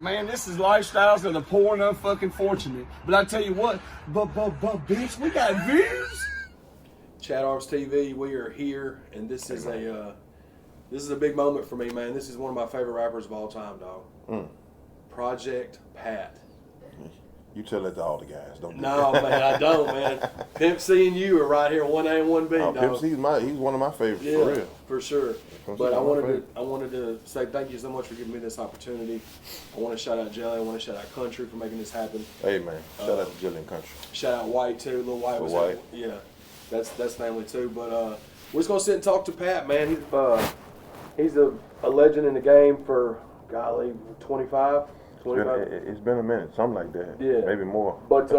Man, this is lifestyles of the poor and unfucking fortunate. But I tell you what, but bitch, we got views. ChadArmesTV, we are here, and this is a big moment for me, man. This is one of my favorite rappers of all time, dog. Project Pat. You tell that to all the guys, don't you? No, man, I don't, man. Pimp C and you are right here, 1A and 1B, dog. Pimp C, he's one of my favorites, yeah, for real. For sure. But I wanted to say thank you so much for giving me this opportunity. I want to shout out Jelly. I want to shout out Country for making this happen. Hey, man. Shout out to Jelly and Country. Shout out White, too. Lil Wyte was White. Yeah, that's family, too. But we're just going to sit and talk to Pat, man. He's a legend in the game for, golly, 25. It's been a minute, something like that. Yeah. Maybe more. But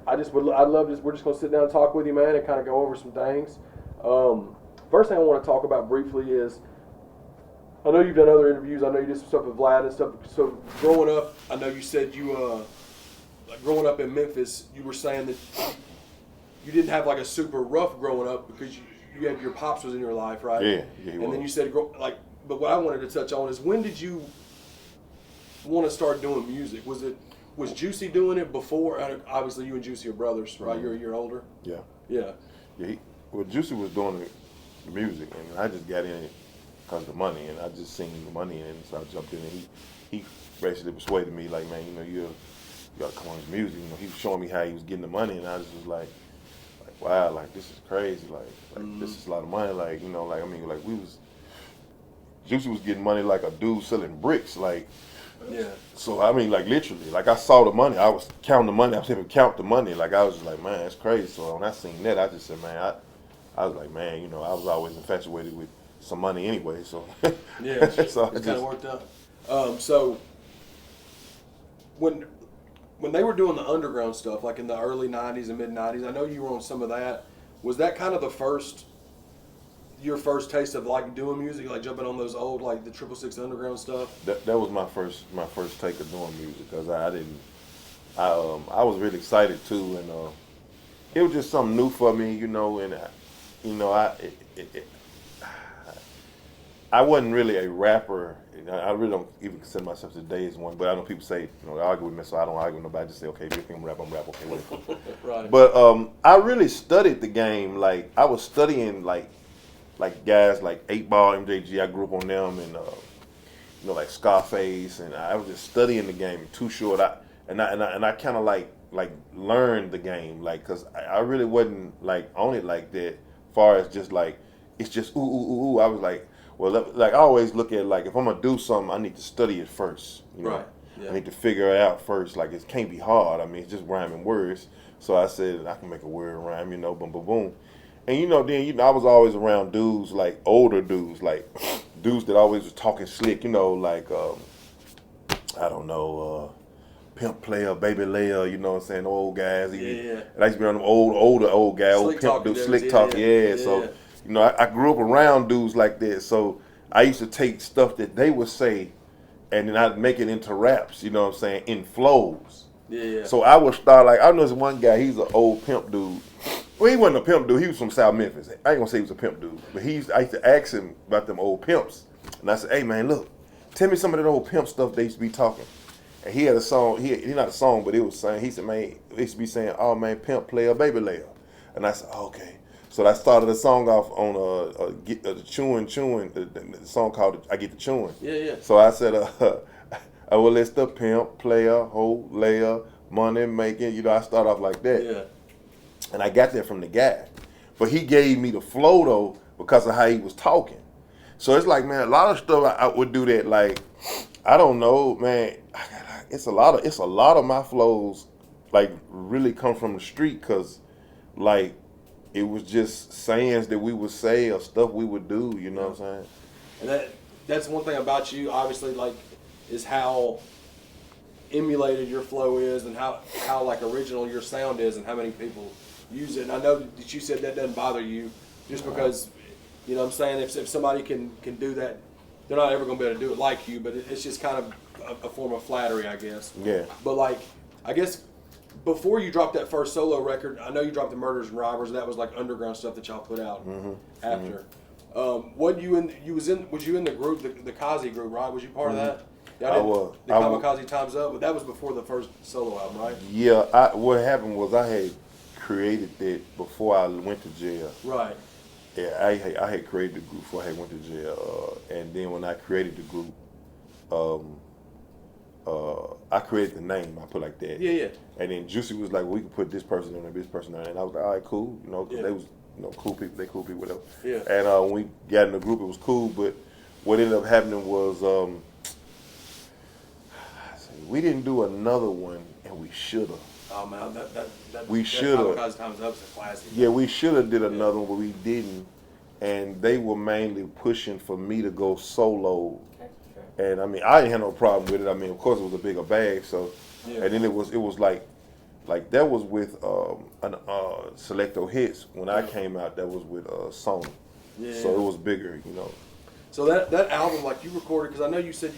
I'd love this. We're just going to sit down and talk with you, man, and kind of go over some things. First thing I want to talk about briefly is, I know you've done other interviews. I know you did some stuff with Vlad and stuff. So growing up, I know you said you, like growing up in Memphis, you were saying that you didn't have like a super rough growing up because you had your pops was in your life, right? Yeah, he was. And then you said, but what I wanted to touch on is, when did you want to start doing music? Was Juicy doing it before? Obviously, you and Juicy are brothers, right? Mm-hmm. You're a year older. Yeah. Yeah. Yeah. Juicy was doing the music, and I just got in it because of the money, and I just seen the money, and so I jumped in, and he basically persuaded me, like, man, you gotta come on his music. He was showing me how he was getting the money, and I was just like, wow, like this is crazy, like this is a lot of money, like, Juicy was getting money like a dude selling bricks, like. Yeah. So I mean, like literally, like I saw the money, I was counting the money, I was able to count the money, like I was just like, man, that's crazy. So when I seen that, I just said, man, I was like, man, I was always infatuated with some money anyway, so yeah, so it kind of worked out. So when they were doing the underground stuff, like in the early '90s and mid '90s, I know you were on some of that. Was that kind of your first taste of like doing music, like jumping on those old, like the 666 Underground stuff? That was my first take of doing music, because I was really excited too, and it was just something new for me, and I wasn't really a rapper. I really don't even consider myself today as one, but I know people say, they argue with me, so I don't argue with nobody. I just say, okay, if you think I'm rap, okay, whatever. Right. But I really studied the game. Like I was studying like guys like 8 Ball, MJG. I grew up on them, and like Scarface, and I was just studying the game. Too Short. I kind of like learned the game, like, cause I really wasn't like on it like that. Far as just like it's just ooh ooh ooh ooh. I was like, well, like I always look at it like, if I'm gonna do something, I need to study it first. Right. Yeah. I need to figure it out first. Like it can't be hard. I mean, it's just rhyming words. So I said I can make a word rhyme. Boom boom boom. And then I was always around dudes, like older dudes, like dudes that always was talking slick, like I don't know, Pimp Player, Baby Layer, you know what I'm saying, old guys. Yeah. And I used to be around them older guys, old pimp dudes, slick talk, yeah. So I grew up around dudes like that. So I used to take stuff that they would say, and then I'd make it into raps, you know what I'm saying, in flows. Yeah. So I would start like, I know this one guy, he's an old pimp dude. Well, he wasn't a pimp dude. He was from South Memphis. I ain't gonna say he was a pimp dude, but I used to ask him about them old pimps, and I said, "Hey man, look, tell me some of that old pimp stuff they used to be talking." And he had a song. He not a song, but it was saying. He said, "Man, they used to be saying, oh man, Pimp Player, Baby Layer," and I said, oh, "Okay." So I started the song off on chewing, the song called "I Get the Chewing." Yeah. So I said, well, it's the pimp, player, hoe, layer, money making. I start off like that. Yeah. And I got that from the guy. But he gave me the flow, though, because of how he was talking. So it's like, man, a lot of stuff I would do that, like, I don't know, man. It's a lot of my flows, like, really come from the street, because, like, it was just sayings that we would say or stuff we would do, you know what I'm saying? And that's one thing about you, obviously, like, is how emulated your flow is, and how like original your sound is, and how many people use it. And I know that you said that doesn't bother you, just because, you know what I'm saying, if somebody can do that, they're not ever going to be able to do it like you, but it's just kind of a form of flattery, I guess. Yeah. But like, I guess before you dropped that first solo record, I know you dropped the Murders and Robbers, and that was like underground stuff that y'all put out after. Was you in the group, the Kazi group, right? Was you part of that? The Kamikaze Time's Up, but that was before the first solo album, right? Yeah, what happened was I had created that before I went to jail. Right. Yeah, I had created the group before I went to jail, and then when I created the group, I created the name. I put like that. Yeah. And then Juicy was like, well, "We could put this person in and this person in," and I was like, "All right, cool." You know, 'cause they was cool people. They cool people, whatever. Yeah. And when we got in the group, it was cool. But what ended up happening was we didn't do another one, and we should have. Oh man, We should have. Kamikaze Time's Up is a classic. Yeah, we should have did another one, but we didn't. And they were mainly pushing for me to go solo. And I mean, I didn't have no problem with it. I mean, of course, it was a bigger bag. So, and then it was like that was with Selecto Hits when I came out. That was with Sony. Yeah. So it was bigger, you know. So that album, like you recorded, because I know you said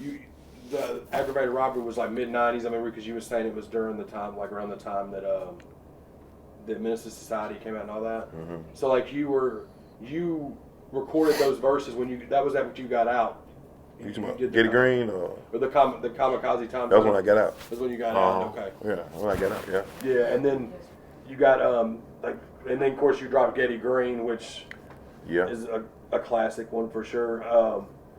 you the Aggravated Robbery was like mid-90s. I remember because you were saying it was during the time, like around the time that that Menace to Society came out and all that. Mm-hmm. So like you recorded those verses when that was what you got out. You talking about Get It Green or the Kamikaze Time? That was when I got out. That's when you got out. Okay. Yeah, when I got out. Yeah. Yeah, and then you got and then of course you dropped Get It Green, which is a classic one for sure.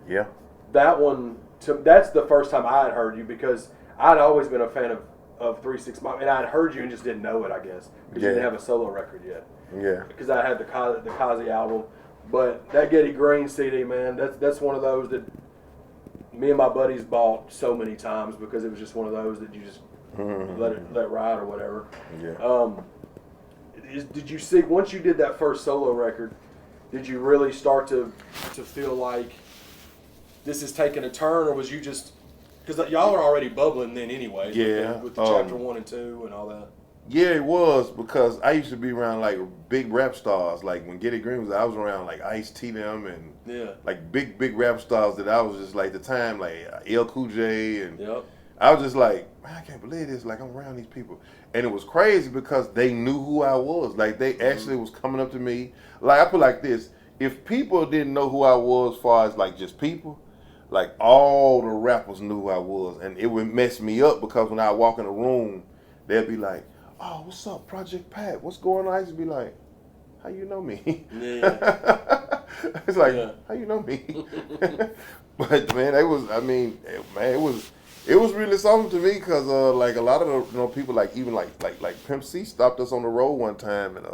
Yeah. That one, that's the first time I had heard you because I'd always been a fan of 3 6 Mafia, and I'd heard you and just didn't know it, I guess, because you didn't have a solo record yet. Yeah. Because I had the Kazi album, but that Get It Green CD, man, that's one of those that me and my buddies bought so many times because it was just one of those that you just let ride or whatever. Yeah. Did you see once you did that first solo record? Did you really start to feel like this is taking a turn, or was you just because y'all are already bubbling then anyway? Yeah. With the chapter 1 and 2 and all that. Yeah, it was because I used to be around like big rap stars. Like when Get It Green was, I was around like Ice-T them and like big rap stars that I was just like the time like L Cool J and I was just like, man, I can't believe this. Like I'm around these people, and it was crazy because they knew who I was. Like they actually was coming up to me. Like I put like this: if people didn't know who I was, as far as like just people, like all the rappers knew who I was, and it would mess me up because when I walk in a room, they'd be like, "Oh, what's up, Project Pat? What's going on?" I used to be like, "How you know me?" Yeah. It's like, "How you know me?" But man, it was really something to me because like a lot of the people like even like Pimp C stopped us on the road one time and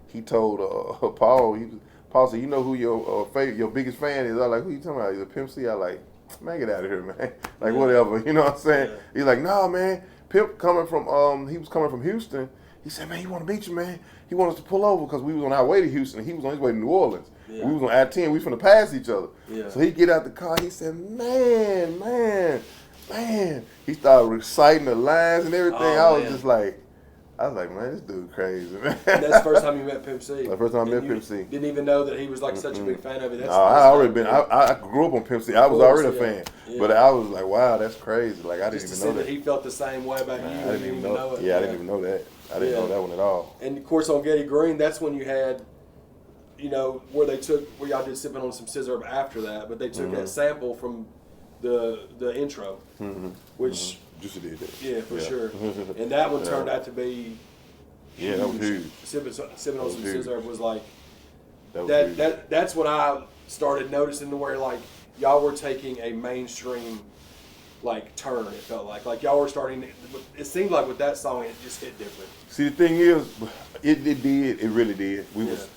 he told Paul said, "You know who your biggest fan is?" I was like, "Who you talking about?" He's a Pimp C. I like, "Man, get out of here, man." Like whatever, you know what I'm saying? He's like, "Nah, man. Pimp coming from he was coming from Houston. He said, 'Man, he want to meet you, man. He wanted us to pull over because we was on our way to Houston. He was on his way to New Orleans. We was on I-10. We finna pass each other. So he get out the car. He said, man. He started reciting the lines and everything. I was like, man, this dude crazy, man. And that's the first time you met Pimp C. The first time I met Pimp C. Didn't even know that he was like such a big fan of it. I grew up on Pimp C. I was already a fan. But I was like, wow, that's crazy. Like I didn't even know that. He felt the same way about you. I didn't even know it. Yeah, I didn't even know that. I didn't know that one at all. And of course on Get It Green, that's when you had, where y'all did Sipping on Some Scissor after that, but they took that sample from the intro, which Juicy did that. Yeah, for sure. And that one turned out to be huge. That was huge. Sipping on Some Scissor was like that. That's when I started noticing where like y'all were taking a mainstream like turn. It felt like y'all were starting. It seemed like with that song, it just hit different. See, the thing is, it did. It really did. We was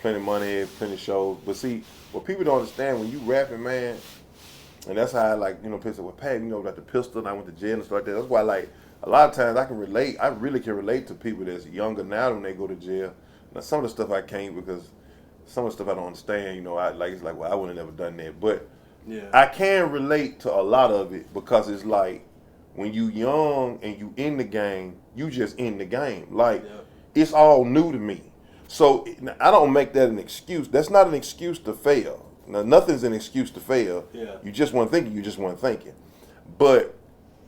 plenty of money, plenty of shows. But see, what people don't understand when you rapping, man. And that's how I like, pistol with Pat, got the pistol and I went to jail and stuff like that. That's why like a lot of times I can relate. I really can relate to people that's younger now when they go to jail. Now some of the stuff I can't because some of the stuff I don't understand, it's like, well, I would have never done that. But I can relate to a lot of it because it's like when you young and you in the game, you just in the game. Like it's all new to me. So I don't make that an excuse. That's not an excuse to fail. Now, nothing's an excuse to fail. You just weren't thinking. But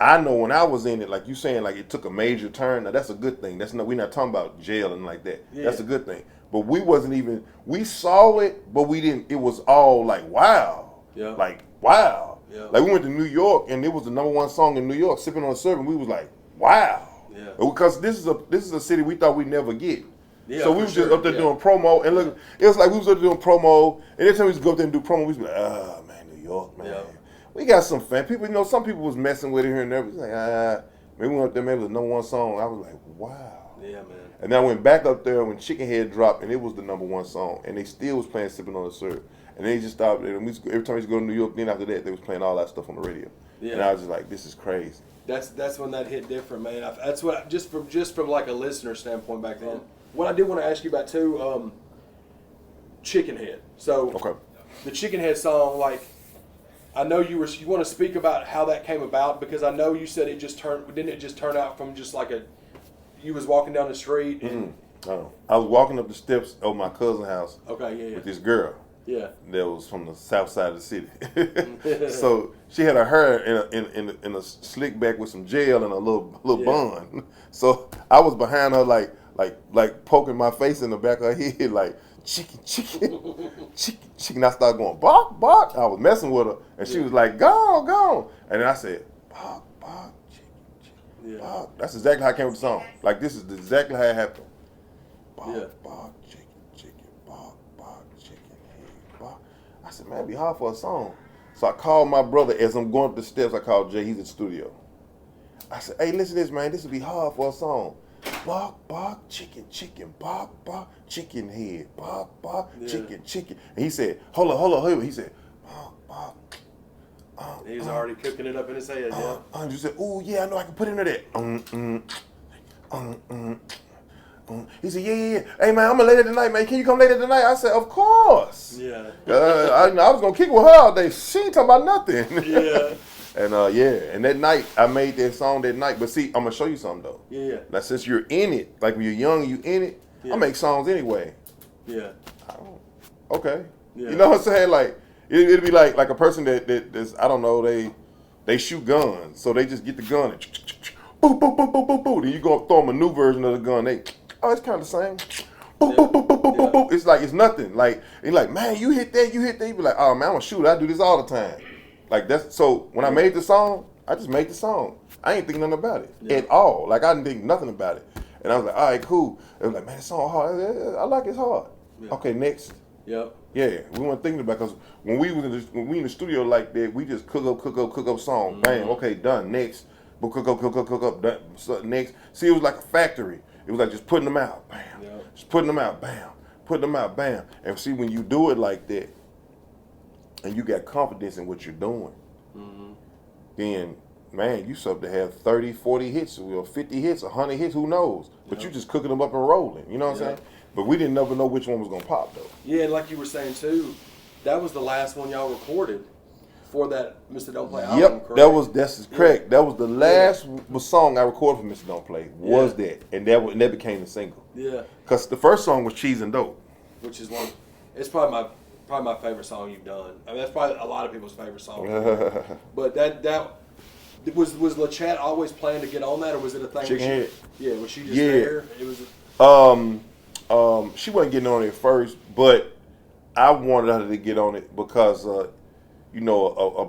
I know when I was in it, like you saying, like it took a major turn. Now that's a good thing. We're not talking about jail and like that. That's a good thing. But we saw it, but we didn't. It was all like wow, like wow. Yeah. Like we went to New York and it was the #1 song in New York, Sipping on a Syrup, and we was like, wow. Yeah. Because this is a city we thought we'd never get. Yeah, so we was just sure. up there doing promo, and look, it was like we was up there doing promo, and every time we was go up there and do promo, we was like, ah, man, New York, man. Yeah. We got some fan people, some people was messing with it here and there. It was like, maybe we went up there, maybe it was the #1 song. I was like, wow. Yeah, man. And then I went back up there when Chicken Head dropped, and it was the #1 song, and they still was playing Sipping on the Syrup. And they just stopped, and every time we used to go to New York, then after that, they was playing all that stuff on the radio. Yeah. And I was just like, this is crazy. That's when that hit different, man. That's what just from like a listener standpoint back then. What I did want to ask you about too, Chicken Head. So Okay. the Chicken Head song, like I know you want to speak about how that came about, because I know you said didn't it just turn out from just like you was walking down the street and I was walking up the steps of my cousin's house okay, with this girl. Yeah. That was from the south side of the city. So she had her hair in a slick back with some gel and a little bun. So I was behind her like poking my face in the back of her head like chicken. I started going bark, bark. I was messing with her and she was like gone. And then I said bark, bark, chicken, bark. That's exactly how I came with the song. Like this is exactly how it happened. Bark, bark, chicken, bark, bark, chicken, head, bark. I said, man, it'd be hard for a song. So I called my brother as I'm going up the steps. I called Jay, he's in the studio. I said, hey, listen to this, man. This would be hard for a song. Bark, bark, chicken, bark, bark, chicken head, bark, bark, chicken. And he said, hold on. He said, bark, bark. He was already cooking it up in his head, yeah. You said, ooh, yeah, I know I can put it into that. He said, yeah. Hey, man, I'm going to lay there tonight, man. Can you come later tonight? I said, of course. Yeah. I was going to kick with her all day. She ain't talking about nothing. Yeah. And that night, I made that song that night. But see, I'm going to show you something, though. Yeah. Now, since you're in it, like when you're young, you in it, I make songs anyway. Yeah. Okay. Yeah. You know what I'm saying? Like, it'd be like a person that's, I don't know, they shoot guns. So they just get the gun and boop, boop, boop, boop, boop, boop. Then you go throw them a new version of the gun. It's kind of the same. Boop, boop, boop, boop, boop, boop, boop. It's like, it's nothing. Like, you're like, man, you hit that. You be like, oh, man, I'm a shooter. I do this all the time. Like, so when I made the song, I just made the song. I ain't think nothing about it at all. Like, I didn't think nothing about it. And I was like, all right, cool. They was like, man, this song hard. I like it's hard. Yeah. Okay, next. Yep. Yeah, we weren't thinking about, because when we in the studio like that, we just cook up song. Mm-hmm. Bam, okay, done. Next. Cook up, done. So next. See, it was like a factory. It was like just putting them out, bam. Yep. Just putting them out, bam. Putting them out, bam. And see, when you do it like that, and you got confidence in what you're doing, then, man, you supposed to have 30, 40 hits, or 50 hits, 100 hits, who knows? But you just cooking them up and rolling, you know what I'm saying? But we didn't never know which one was going to pop, though. Yeah, and like you were saying, too, that was the last one y'all recorded for that Mr. Don't Play album, Yep, correct? that's correct. That was the last song I recorded for Mr. Don't Play, was that. And that became the single. Yeah. Because the first song was Cheese and Dope. Which is it's probably my favorite song you've done. I mean, that's probably a lot of people's favorite song. But that was LaChat always planning to get on that, or was it a thing? Chicken Head. Yeah, was she just there? It was. She wasn't getting on it first, but I wanted her to get on it because, a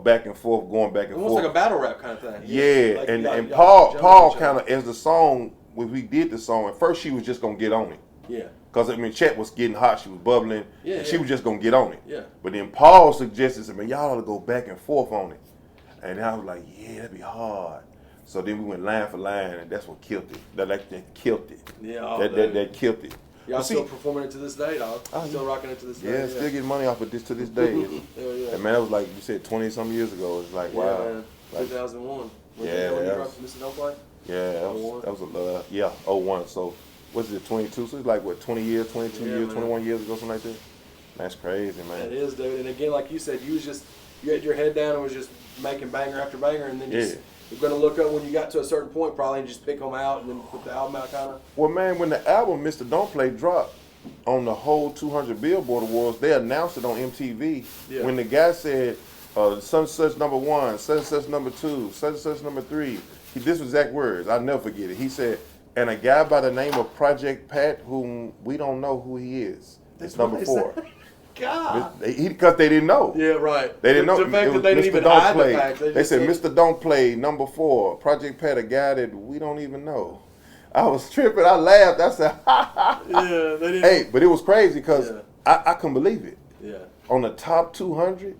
back and forth, going back and forth. Almost like a battle rap kind of thing. Yeah, like and Paul kind of, as the song, when we did the song, at first she was just going to get on it. Yeah. Because, Chet was getting hot, she was bubbling, and she was just going to get on it. Yeah. But then Paul suggested, man, y'all ought to go back and forth on it. And I was like, yeah, that'd be hard. So then we went line for line, and that's what killed it. That killed it. Yeah, that killed it. Y'all still performing it to this day, dog? Still rocking it to this day? Yeah, still getting money off of this to this day. And man, that was like you said, 20-some years ago. It's like, wow. Man. Like, 2001. Yeah, that was Mr. Don't Play? Yeah, that was 01. So, what's it, 22? So it's like, what, 20 years, 22 years, 21 years ago, something like that? That's crazy, man. It is, dude. And again, like you said, you had your head down and was just making banger after banger, and then you're going to look up when you got to a certain point probably and just pick them out and then put the album out kind of. Well, man, when the album Mr. Don't Play dropped on the whole 200 Billboard Awards, they announced it on MTV. Yeah. When the guy said, such such #1, such such #2, such such #3, this was exact words. I'll never forget it. He said, and a guy by the name of Project Pat, whom we don't know who he is. It's #4. God. Because they didn't know. Yeah, right. They didn't know. The fact It that they was didn't Mr. even Don't hide Play. the fact. They said, Mr. Don't Play, number 4, Project Pat, a guy that we don't even know. I was tripping. I laughed. I said, ha, ha, ha. Yeah, they didn't. Hey, but it was crazy because I couldn't believe it. Yeah. On the top 200,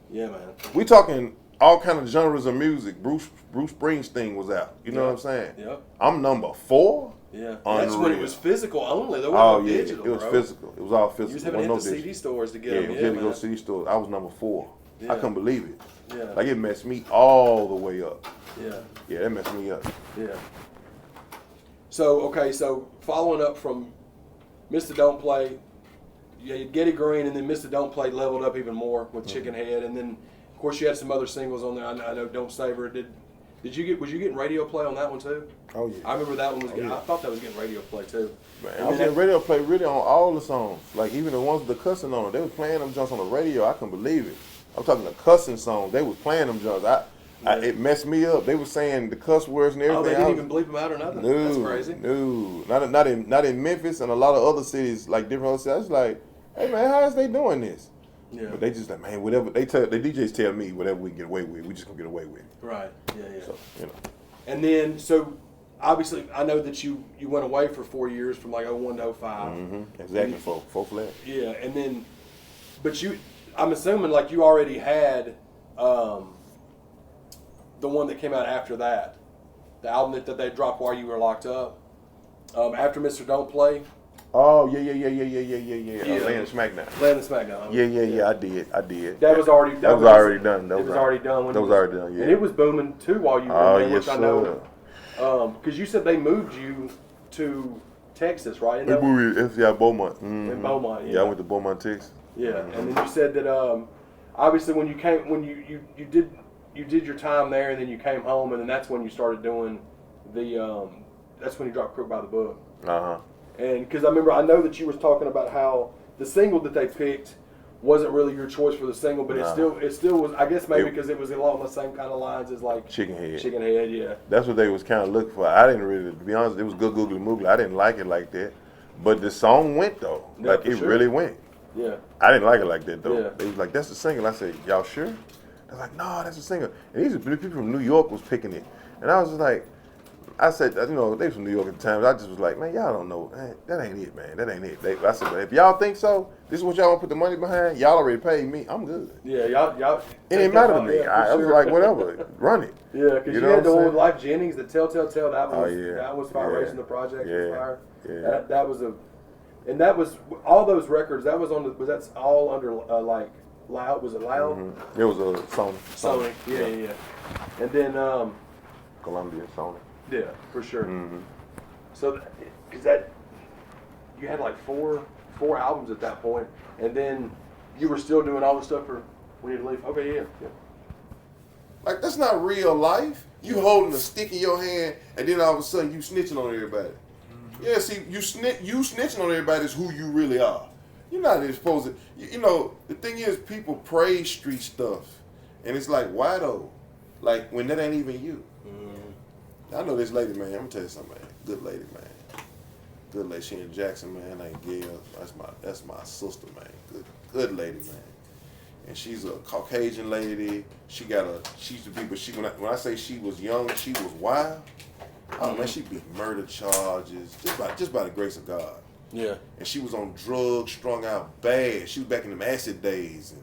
Yeah, man. we talking all kind of genres of music. Bruce Springsteen was out. You know what I'm saying? Yep. I'm number 4. Yeah. Unreal. That's when it was physical only. There Oh wasn't no yeah, digital, it was bro. physical. It was all physical. You was having to hit the CD stores to get them. You had to go to CD stores. I was number 4. Yeah. I couldn't believe it. Yeah. Like it messed me all the way up. Yeah. Yeah, that messed me up. Yeah. So following up from Mr. Don't Play, you had Getty Green, and then Mr. Don't Play leveled up even more with Chicken Head, and then of course you had some other singles on there. I know Don't Savor. Was you getting radio play on that one too? Oh yeah. I remember that one was. Yeah. I thought that was getting radio play too. Man, I was getting radio play really on all the songs. Like even the ones with the cussing on it, they was playing them joints on the radio. I couldn't believe it. I'm talking the cussing songs. They was playing them joints. It messed me up. They were saying the cuss words and everything. Oh, they didn't even bleep them out or nothing. No, That's crazy. No, not in Memphis and a lot of other cities, like different other cities. I was like, hey man, how is they doing this? Yeah. But they just like, man, whatever the DJs tell me, whatever we can get away with, we just gonna get away with. Right. Yeah. So And then obviously I know that you went away for 4 years from like 01 to 05. Mm-hmm. Exactly. Full fledged. Yeah, and then, but I'm assuming like you already had the one that came out after that, the album that they dropped while you were locked up, after Mr. Don't Play. Oh yeah. Land of Smackdown. Land of Smackdown. Yeah. I did. That was already That was already done. It was already done. That was already done. Yeah. And it was booming too while you were there, which yes, I know. Because you said they moved you to Texas, right? They moved in Beaumont. Mm-hmm. In Beaumont, Yeah, I went to Beaumont, Texas. Yeah, and then you said that obviously when you did your time there, and then you came home, and then that's when you started doing that's when you dropped Crook by the Book. And because I know that you was talking about how the single that they picked wasn't really your choice for the single, but it still was. I guess maybe because it was along the same kind of lines as like Chicken Head. Chicken Head, yeah. That's what they was kind of looking for. I didn't really, to be honest, it was good googly moogly. I didn't like it like that, but the song went though. Yeah, like it really went. Yeah. I didn't like it like that though. Yeah. They was like, "That's the single." I said, "Y'all sure?" They're like, "No, that's the single." And these people from New York was picking it, and I was just like, I said, they was from New York at the time. I just was like, man, y'all don't know. Man, that ain't it, man. That ain't it. I said, but if y'all think so, this is what y'all want to put the money behind. Y'all already paid me. I'm good. Yeah, y'all. It didn't matter to me. I was like, whatever, run it. Yeah, because you had the one with Life Jennings, the Tell. That was fire. Yeah. Racing the Project was fire. Yeah. That was all those records. That was that's all under like Loud. Was it Loud? Mm-hmm. It was a Sony. Yeah. And then Columbia, Sony. Yeah, for sure. Mm-hmm. So, because that you had like four albums at that point, and then you were still doing all the stuff for when you leave. Okay, yeah. Like that's not real life. You holding a stick in your hand, and then all of a sudden you snitching on everybody. Mm-hmm. Yeah, see, you snitching on everybody is who you really are. You're not supposed to. You know, the thing is, people praise street stuff, and it's like, why though? Like when that ain't even you. I know this lady, man. I'm gonna tell you something, man. Good lady, man. Good lady. She in Jackson, man. Ain't Gail. That's my sister, man. Good lady, man. And she's a Caucasian lady. She used to be, but when I say she was young, she was wild. Oh man, she beat murder charges just by the grace of God. Yeah. And she was on drugs, strung out bad. She was back in them acid days,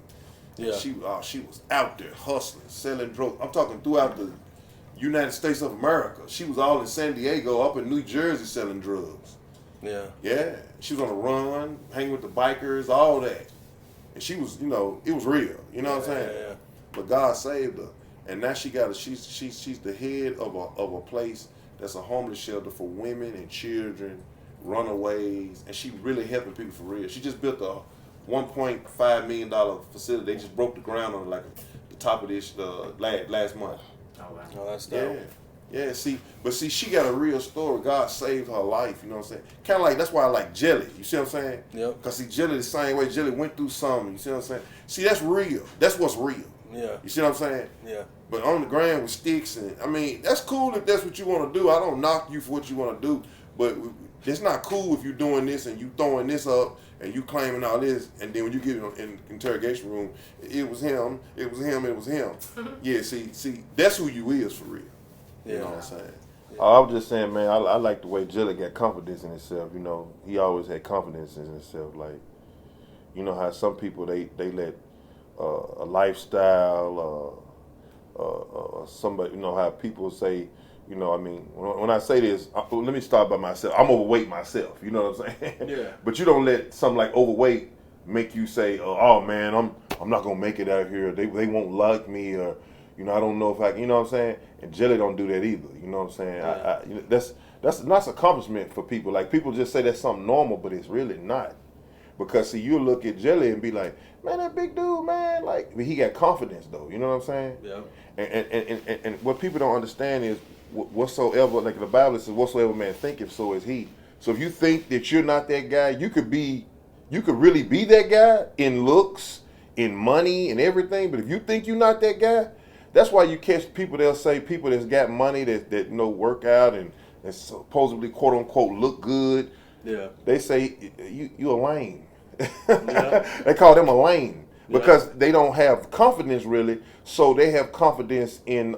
and she was out there hustling, selling drugs. I'm talking throughout the United States of America. She was all in San Diego, up in New Jersey selling drugs. Yeah. Yeah. She was on the run, hanging with the bikers, all that. And she was, it was real. You know what I'm saying? Yeah. But God saved her. And now she's the head of a place that's a homeless shelter for women and children, runaways, and she really helping people for real. She just built a $1.5 million facility. They just broke the ground on like the top of this last month. Oh, that's dope. Yeah. See, she got a real story. God saved her life. You know what I'm saying? Kind of like that's why I like Jelly. You see what I'm saying? Yep. Because see, Jelly the same way. Jelly went through something. You see what I'm saying? See, that's real. That's what's real. Yeah. You see what I'm saying? Yeah. But on the ground with sticks, and I mean, that's cool if that's what you want to do. I don't knock you for what you want to do. But it's not cool if you're doing this and you throwing this up and you claiming all this, and then when you get in interrogation room, it was him, it was him, it was him. Yeah, see, that's who you is for real. You know what I'm saying? Yeah. I was just saying, man, I like the way Jelly got confidence in himself. You know, he always had confidence in himself. Like, you know how some people they let a lifestyle, somebody, you know how people say, you know, I mean, when I say this, let me start by myself. I'm overweight myself. You know what I'm saying? Yeah. But you don't let something like overweight make you say, oh man, I'm not gonna make it out here. They won't like me, or you know, I don't know if I, you know what I'm saying. And Jelly don't do that either. You know what I'm saying? Yeah. You know, that's a nice accomplishment for people. Like people just say that's something normal, but it's really not. Because see, you look at Jelly and be like, man, that big dude, man, like he got confidence though. You know what I'm saying? Yeah. And what people don't understand is whatsoever, like the Bible says, whatsoever man thinketh, so is he. So if you think that you're not that guy, you could really be that guy in looks, in money, and everything. But if you think you're not that guy, that's why you catch people. They'll say people that's got money that you know work out and supposedly quote unquote look good. Yeah. They say you a lame. Yeah. They call them a lame because Yeah. they don't have confidence really. So they have confidence in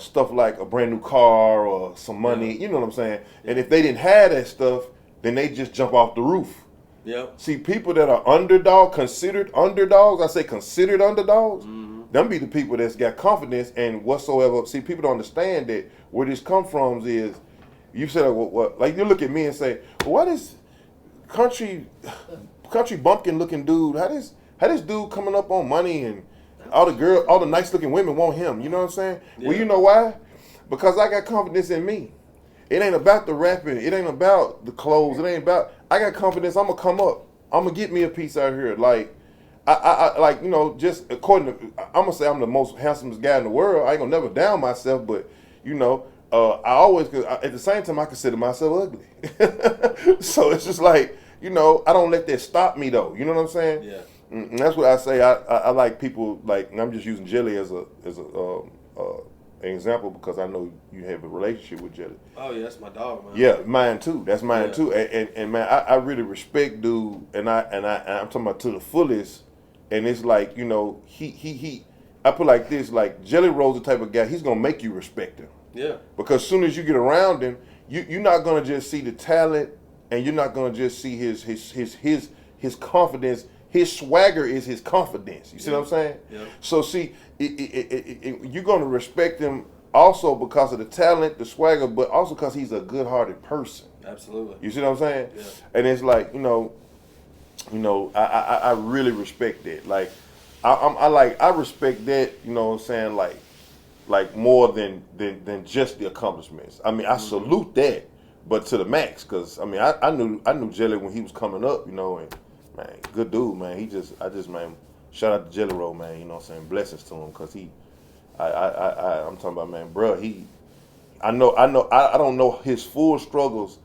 stuff like a brand new car or some money. Yeah. You know what I'm saying? And if they didn't have that stuff, then they just jump off the roof. Yep. See, people that are considered underdogs, I say considered underdogs, them be the people that's got confidence and whatsoever. See, people don't understand that where this come from is, you said, what, like you look at me and say, well, what is country bumpkin looking dude, how this dude coming up on money and all the nice looking women want him, you know what I'm saying? Yeah. Well, you know why? Because I got confidence in me. It ain't about the rapping. It ain't about the clothes. It ain't about. I got confidence. I'm gonna come up. I'm gonna get me a piece out here. Like, I like, you know, just according to, I'm gonna say I'm the most handsomest guy in the world. I ain't gonna never down myself, but you know, I always, at the same time, I consider myself ugly. So it's just like, you know, I don't let that stop me though. You know what I'm saying? Yeah. And that's what I say. I like people like, and I'm just using Jelly as an example because I know you have a relationship with Jelly. Oh yeah, that's my dog, man. Yeah, mine too. That's mine Yeah. too. And man, I really respect dude, and I'm talking about to the fullest. And it's like, you know, he I put like this, like Jelly Roll's the type of guy, he's gonna make you respect him. Yeah. Because as soon as you get around him, you're not gonna just see the talent, and you're not gonna just see his confidence. His swagger is his confidence. You see what I'm saying? Yeah. So see, you're gonna respect him also because of the talent, the swagger, but also because he's a good-hearted person. Absolutely. You see what I'm saying? Yeah. And it's like, you know, I really respect that. Like, I respect that. You know what I'm saying? Like more than just the accomplishments. I mean, I salute that, but to the max, because I mean, I knew Jelly when he was coming up. You know, and man, good dude, man. Man, shout out to Jelly Roll, man. You know what I'm saying? Blessings to him, because I'm talking about, man, bro. I don't know his full struggles,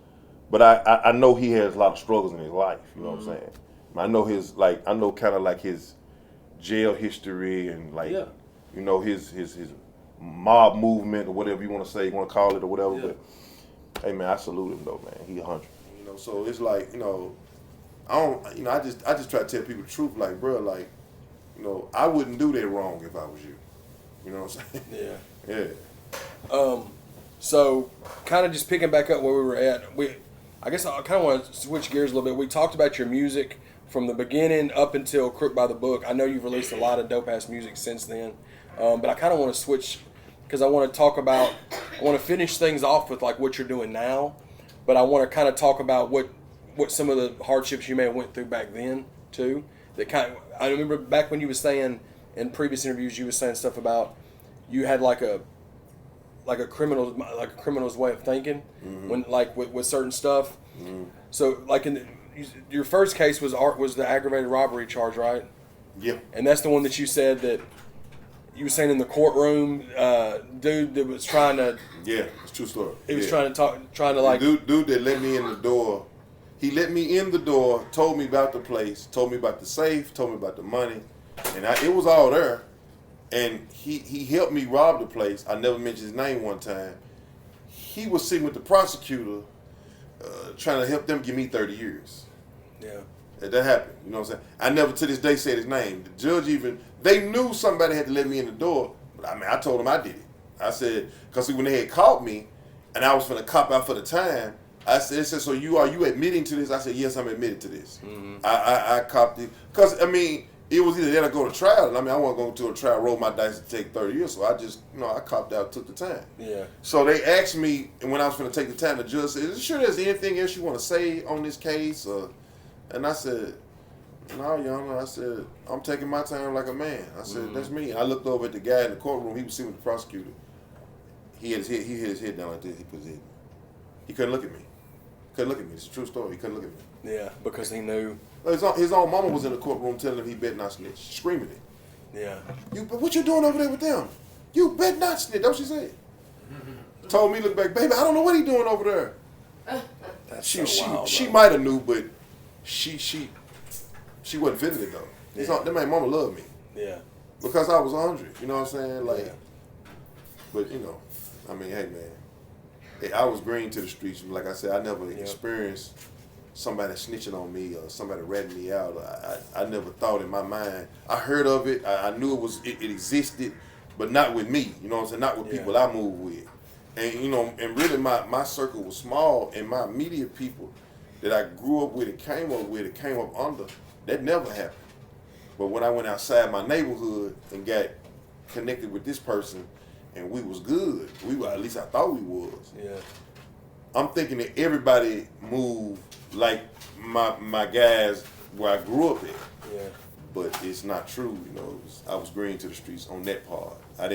but I know he has a lot of struggles in his life. You know what I'm saying? I know kind of like his jail history and like, Yeah. you know, his mob movement or whatever you want to say, you want to call it or whatever. Yeah. But hey, man, I salute him though, man. He 100. You know, so it's like, you know, I just try to tell people the truth, like, bro, like, you know, I wouldn't do that wrong if I was you. You know what I'm saying? Yeah. Yeah. So kind of just picking back up where we were at, I guess I kind of want to switch gears a little bit. We talked about your music from the beginning up until Crook by the Book. I know you've released a lot of dope-ass music since then, but I kind of want to switch because I want to finish things off with like what you're doing now, but I want to kind of talk about what some of the hardships you may have went through back then too. I remember back when you were saying in previous interviews, you were saying stuff about you had like a criminal's way of thinking when like with certain stuff. So like your first case was the aggravated robbery charge, right? Yeah. And that's the one that you said that you were saying in the courtroom, dude that was trying to. Yeah, it's a true story. He was trying to like. Dude that let me in the door. He let me in the door, told me about the place, told me about the safe, told me about the money, and it was all there. And he helped me rob the place. I never mentioned his name one time. he was sitting with the prosecutor trying to help them give me 30 years. Yeah. That happened. You know what I'm saying? I never to this day said his name. The judge they knew somebody had to let me in the door, but I told them I did it. I said, because when they had caught me and I was finna cop out for the time, I said, so you admitting to this? I said, yes, I'm admitted to this. Mm-hmm. I copped it. Because, it was either that or go to trial. And I wasn't going to a trial, roll my dice to take 30 years. So I just, I copped out, took the time. Yeah. So they asked me, and when I was going to take the time, the judge said, is sure there's anything else you want to say on this case? And I said, no, Your Honor. I said, I'm taking my time like a man. I said, that's me. And I looked over at the guy in the courtroom. He was sitting with the prosecutor. He had his head down like this. He put his head. He couldn't look at me. Couldn't look at me. It's a true story. He couldn't look at me. Yeah, because he knew. His own mama was in the courtroom telling him he bet not snitch, screaming it. Yeah. But what you doing over there with them? You bet not snitch. That's what she said. Told me, look back, baby, I don't know what he doing over there. That's she might have knew, but she wasn't feeling it though. Yeah. That my mama loved me. Yeah. Because I was 100. You know what I'm saying? Like, yeah. But hey man. Hey, I was green to the streets. Like I said, I never experienced somebody snitching on me or somebody ratting me out. I never thought in my mind. I heard of it. I knew it existed, but not with me. You know what I'm saying? Not with people I move with. And and really my circle was small, and my immediate people that I grew up with and came up under, that never happened. But when I went outside my neighborhood and got connected with this person, and we was good. At least I thought we was. Yeah. I'm thinking that everybody moved like my guys where I grew up at. Yeah. But it's not true. I was green to the streets on that part. I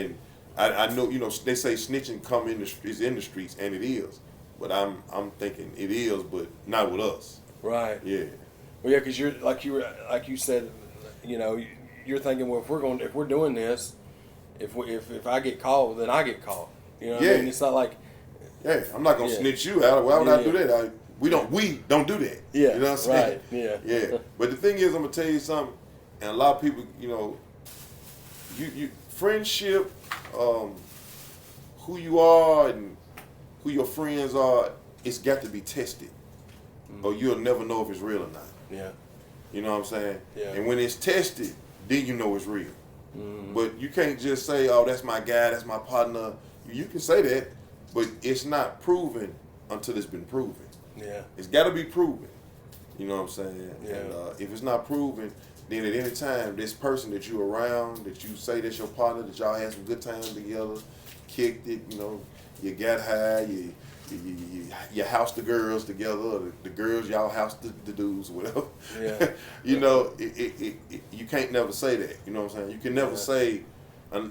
know. They say snitching is in the streets, and it is. But I'm thinking it is, but not with us. Right. Yeah. Well, yeah, because like you said, you're thinking, well, if we're doing this. If I get called, then I get called. You know what I mean? It's not like. Yeah, I'm not gonna snitch you out. Why would I do that? We don't do that. Yeah. You know what I'm saying? Right. Yeah. Yeah. But the thing is, I'm gonna tell you something, and a lot of people, you friendship, who you are and who your friends are, it's got to be tested, or you'll never know if it's real or not. Yeah. You know what I'm saying? Yeah. And when it's tested, then you know it's real. Mm-hmm. But you can't just say, oh, that's my guy, that's my partner. You can say that, but it's not proven until it's been proven. Yeah. It's got to be proven. You know what I'm saying? Yeah. And if it's not proven, then at any time, this person that you're around, that you say that's your partner, that y'all had some good times together, kicked it, you got high, you house the girls together, or the girls y'all house the dudes, whatever. Yeah. You can't never say that. You know what I'm saying? You can never say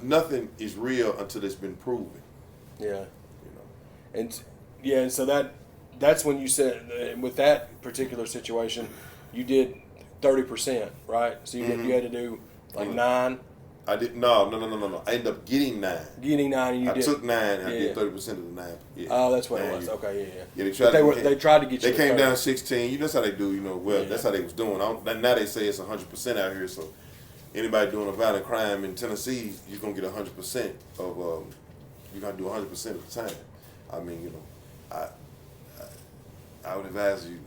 nothing is real until it's been proven. Yeah. And so that's when you said with that particular situation, you did 30%, right? So you had to do like 9. I did no. I ended up getting 9. Getting 9, and I took 9 and I did 30% of the 9. Yeah. Oh, that's what it was. Okay, yeah. They tried to get you. They came down 16. That's how they do. That's how they was doing. Now they say it's 100% out here. So anybody doing a violent crime in Tennessee, you're gonna get 100% of. You gotta do 100% of the time. I would advise you.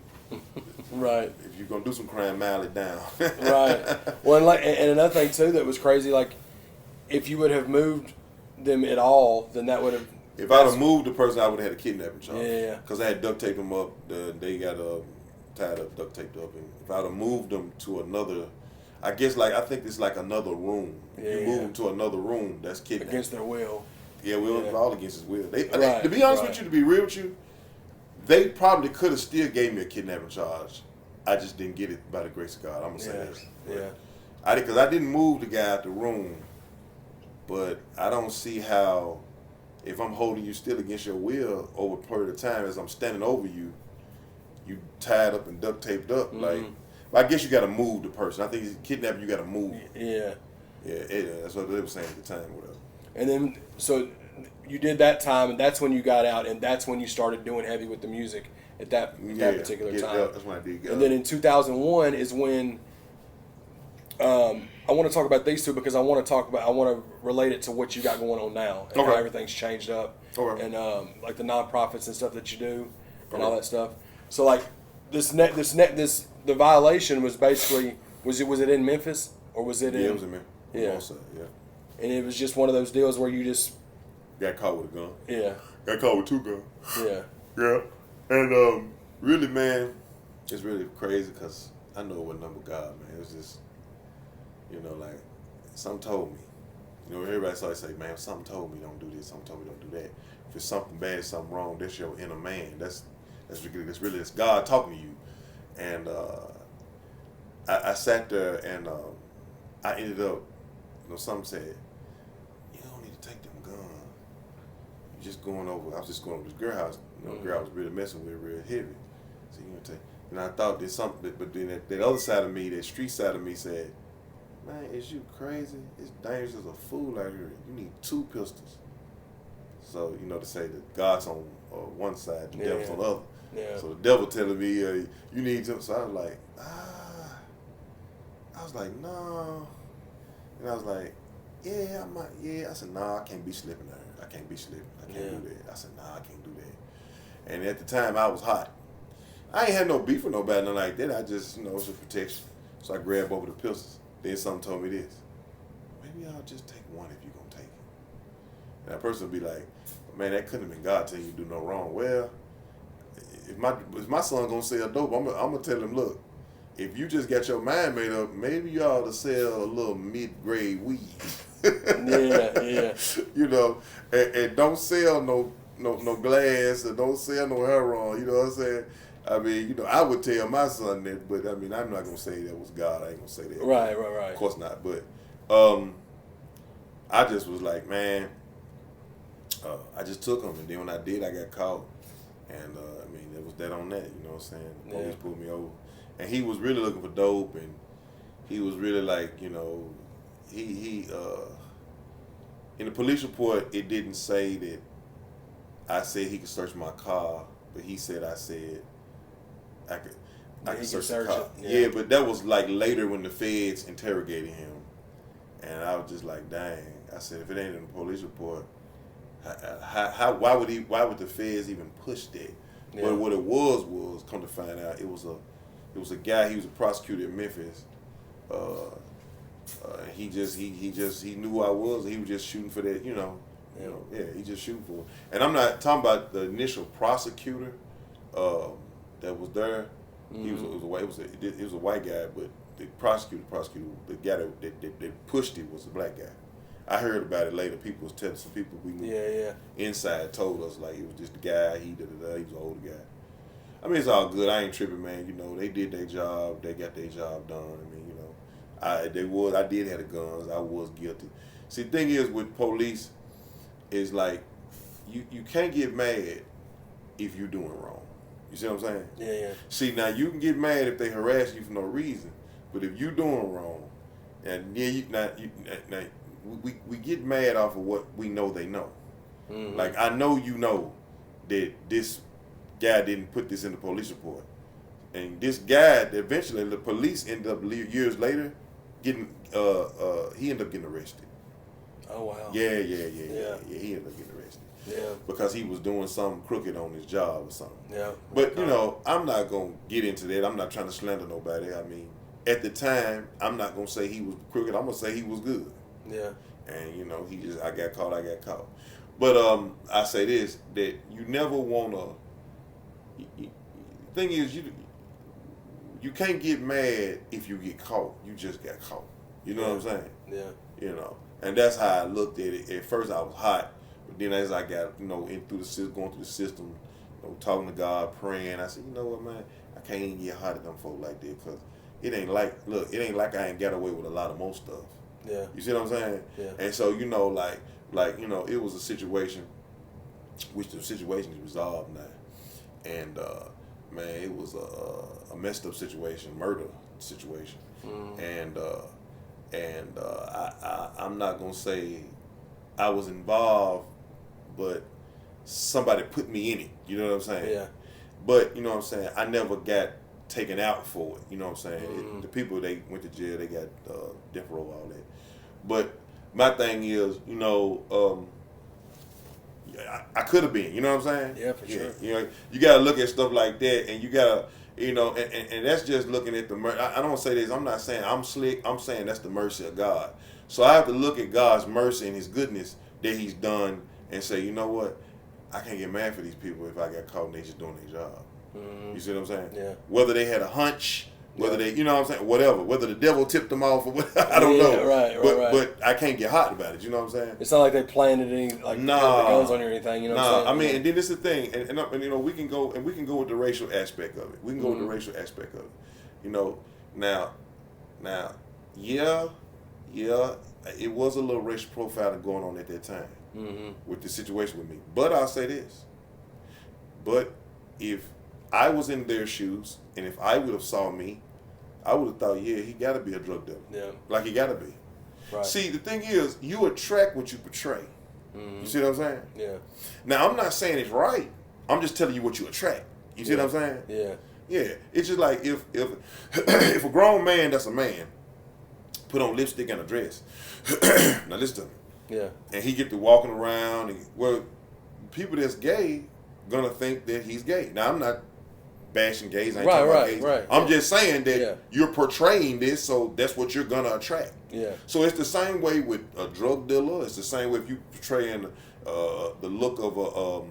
Right. If you're gonna do some crime, mile it down. Right. Well, and another thing too that was crazy, like if you would have moved them at all, then that would have. If I'd have moved the person, I would have had a kidnapping charge. Yeah. Because I had duct taped them up. They got tied up, duct taped up, and if I'd have moved them to another, I think it's like another room. If you move them to another room, that's kidnapping. Against their will. Yeah, all against his will. To be honest with you, to be real with you, they probably could have still gave me a kidnapping charge. I just didn't get it by the grace of God. I'm gonna say that. Yeah. Because I didn't move the guy out the room, but I don't see how, if I'm holding you still against your will over a period of time as I'm standing over you, you tied up and duct taped up. Like, I guess you got to move the person. I think kidnapping, you got to move. Yeah. Yeah, that's what they were saying at the time. Whatever. And then, so you did that time, and that's when you got out, and that's when you started doing heavy with the music at that particular time. That's when I did go. And then in 2001 is when I want to talk about these two because I want to relate it to what you got going on now and how everything's changed up, and like the nonprofits and stuff that you do and all that stuff. So like the violation was basically was it in Memphis or was it in? Yeah, it was in Memphis. Yeah. Also, yeah. And it was just one of those deals where you just got caught with a gun. Yeah. Got caught with 2 guns. Yeah. Yeah. And really, man, it's really crazy because I know it wasn't nothing but God, man. It was just, like, something told me. Everybody started to say, man, something told me don't do this, something told me don't do that. If it's something bad, something wrong, that's your inner man. That's God talking to you. And I sat there and I ended up, some said, you don't need to take them guns. You're just going over. I was just going over this girl house. Girl I was really messing with real heavy. So you know, take. And I thought there's something, but then that other side of me, that street side of me, said, "Man, is you crazy? It's dangerous as a fool out here. You need 2 pistols." So to say that God's on one side, the devil's on the other. Yeah. So the devil telling me you need to. So I was like, no. And I was like, yeah, I might. Yeah, I said, nah, I can't be slipping there. I can't be slipping. I can't do that. I said, nah, I can't do that. And at the time, I was hot. I ain't had no beef with nobody, nothing like that. I just, it's a protection. So I grabbed over the pistols. Then something told me this. Maybe I'll just take one if you're going to take it. And that person would be like, man, that couldn't have been God telling you to do no wrong. Well, if my son going to sell dope, I'm going to tell him, look, if you just got your mind made up, maybe you ought to sell a little mid-grade weed. Yeah. And don't sell no glass or don't sell no heroin. You know what I'm saying? I mean, I would tell my son that, but I mean, I'm not gonna say that was God. I ain't gonna say that. Right. Of course not. But I just was like, man, I just took him, and then when I did, I got caught, and I mean, it was that on that. You know what I'm saying? The police pulled me over, and he was really looking for dope, and he was really like, he in the police report, it didn't say that I said he could search my car, but he said I said I could search the car. Yeah, but that was like later when the feds interrogated him, and I was just like, dang. I said, if it ain't in the police report, why would the feds even push that? Yeah. But what it was come to find out, it was a guy. He was a prosecutor in Memphis. He knew who I was. And he was just shooting for that, he just shooting for it. And I'm not talking about the initial prosecutor that was there. Mm-hmm. He was a white guy, but the prosecutor, the guy that pushed it was a black guy. I heard about it later. People was telling some people we knew inside told us like it was just the guy. He was an older guy. I mean, it's all good. I ain't tripping, man. They did their job. They got their job done. I mean, I did have the guns. I was guilty. See, the thing is with police is like you can't get mad if you're doing wrong. You see what I'm saying? Yeah. See, now you can get mad if they harass you for no reason, but if you're doing wrong, and we get mad off of what we know they know. Mm-hmm. Like I know that this guy didn't put this in the police report, and this guy eventually the police ended up years later getting he ended up getting arrested. Oh wow. Yeah. He ended up getting arrested. Yeah. Because he was doing something crooked on his job or something. Yeah. But I'm not gonna get into that. I'm not trying to slander nobody. I mean, at the time, I'm not gonna say he was crooked. I'm gonna say he was good. Yeah. And I got caught. But I say this, that you never wanna. The thing is, you can't get mad if you get caught. You just got caught. You know what I'm saying? Yeah. And that's how I looked at it. At first, I was hot, but then as I got going through the system, talking to God, praying, I said, you know what, man, I can't even get hot at them folk like that because it ain't like I ain't got away with a lot of most stuff. Yeah. You see what I'm saying? Yeah. And so it was a situation, which the situation is resolved now, and man, it was a messed up situation, murder situation, and I'm not gonna say I was involved, but somebody put me in it. You know what I'm saying? Yeah. But you know what I'm saying? I never got taken out for it. You know what I'm saying? The people they went to jail, they got death row, all that. But my thing is, you know, I could have been. You know what I'm saying? Yeah, for sure. You know, you gotta look at stuff like that, and you gotta, you know, and that's just looking at the mercy. I don't say this. I'm not saying I'm slick. I'm saying that's the mercy of God. So I have to look at God's mercy and His goodness that He's done, and say, you know what? I can't get mad for these people if I got caught and they just doing their job. You see what I'm saying? Yeah. Whether they had a hunch, whether they, you know what I'm saying, whatever. Whether the devil tipped them off or what, I don't know. Right. But I can't get hot about it. You know what I'm saying? It's not like they planted any the guns on you or anything. You know what I'm saying? I mean, and then this is the thing, and you know, we can go with the racial aspect of it. We can go with the racial aspect of it. You know, now, yeah, it was a little racial profiling going on at that time with the situation with me. But I'll say this. But if I was in their shoes, and if I would have saw me, I would have thought, yeah, he got to be a drug dealer. Yeah. Like he got to be. Right. See, the thing is, you attract what you portray. You see what I'm saying? Yeah. Now, I'm not saying it's right. I'm just telling you what you attract. You see what I'm saying? Yeah. Yeah. It's just like if if a grown man that's a man put on lipstick and a dress. Now listen to me. Yeah. And he get to walking around. Well, people that's gay gonna think that he's gay. Now, I'm not bashing gays. I ain't talking about gays. Right. I'm just saying that you're portraying this, so that's what you're gonna attract. Yeah. So it's the same way with a drug dealer. It's the same way if you portraying the look of a.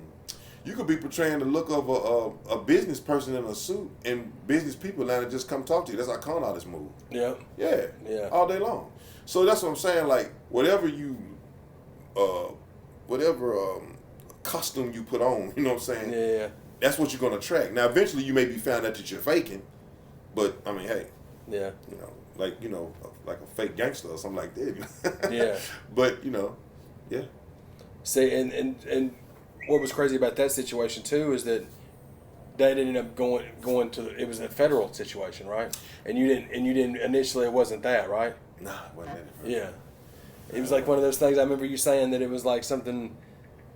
You could be portraying the look of a business person in a suit, and business people now that just come talk to you. That's how con artists move. Yeah. Yeah. All day long. So that's what I'm saying. Like whatever costume you put on, you know what I'm saying? Yeah. That's what you're gonna attract. Now, eventually, you may be found out that you're faking, but I mean, hey. Yeah. You know, like a fake gangster or something like that. Yeah. But you know, yeah. See, and what was crazy about that situation too is that ended up going to it was a federal situation, right? And you didn't initially, it wasn't that, right? Nah, it wasn't that. Yeah. It was like one of those things. I remember you saying that it was like something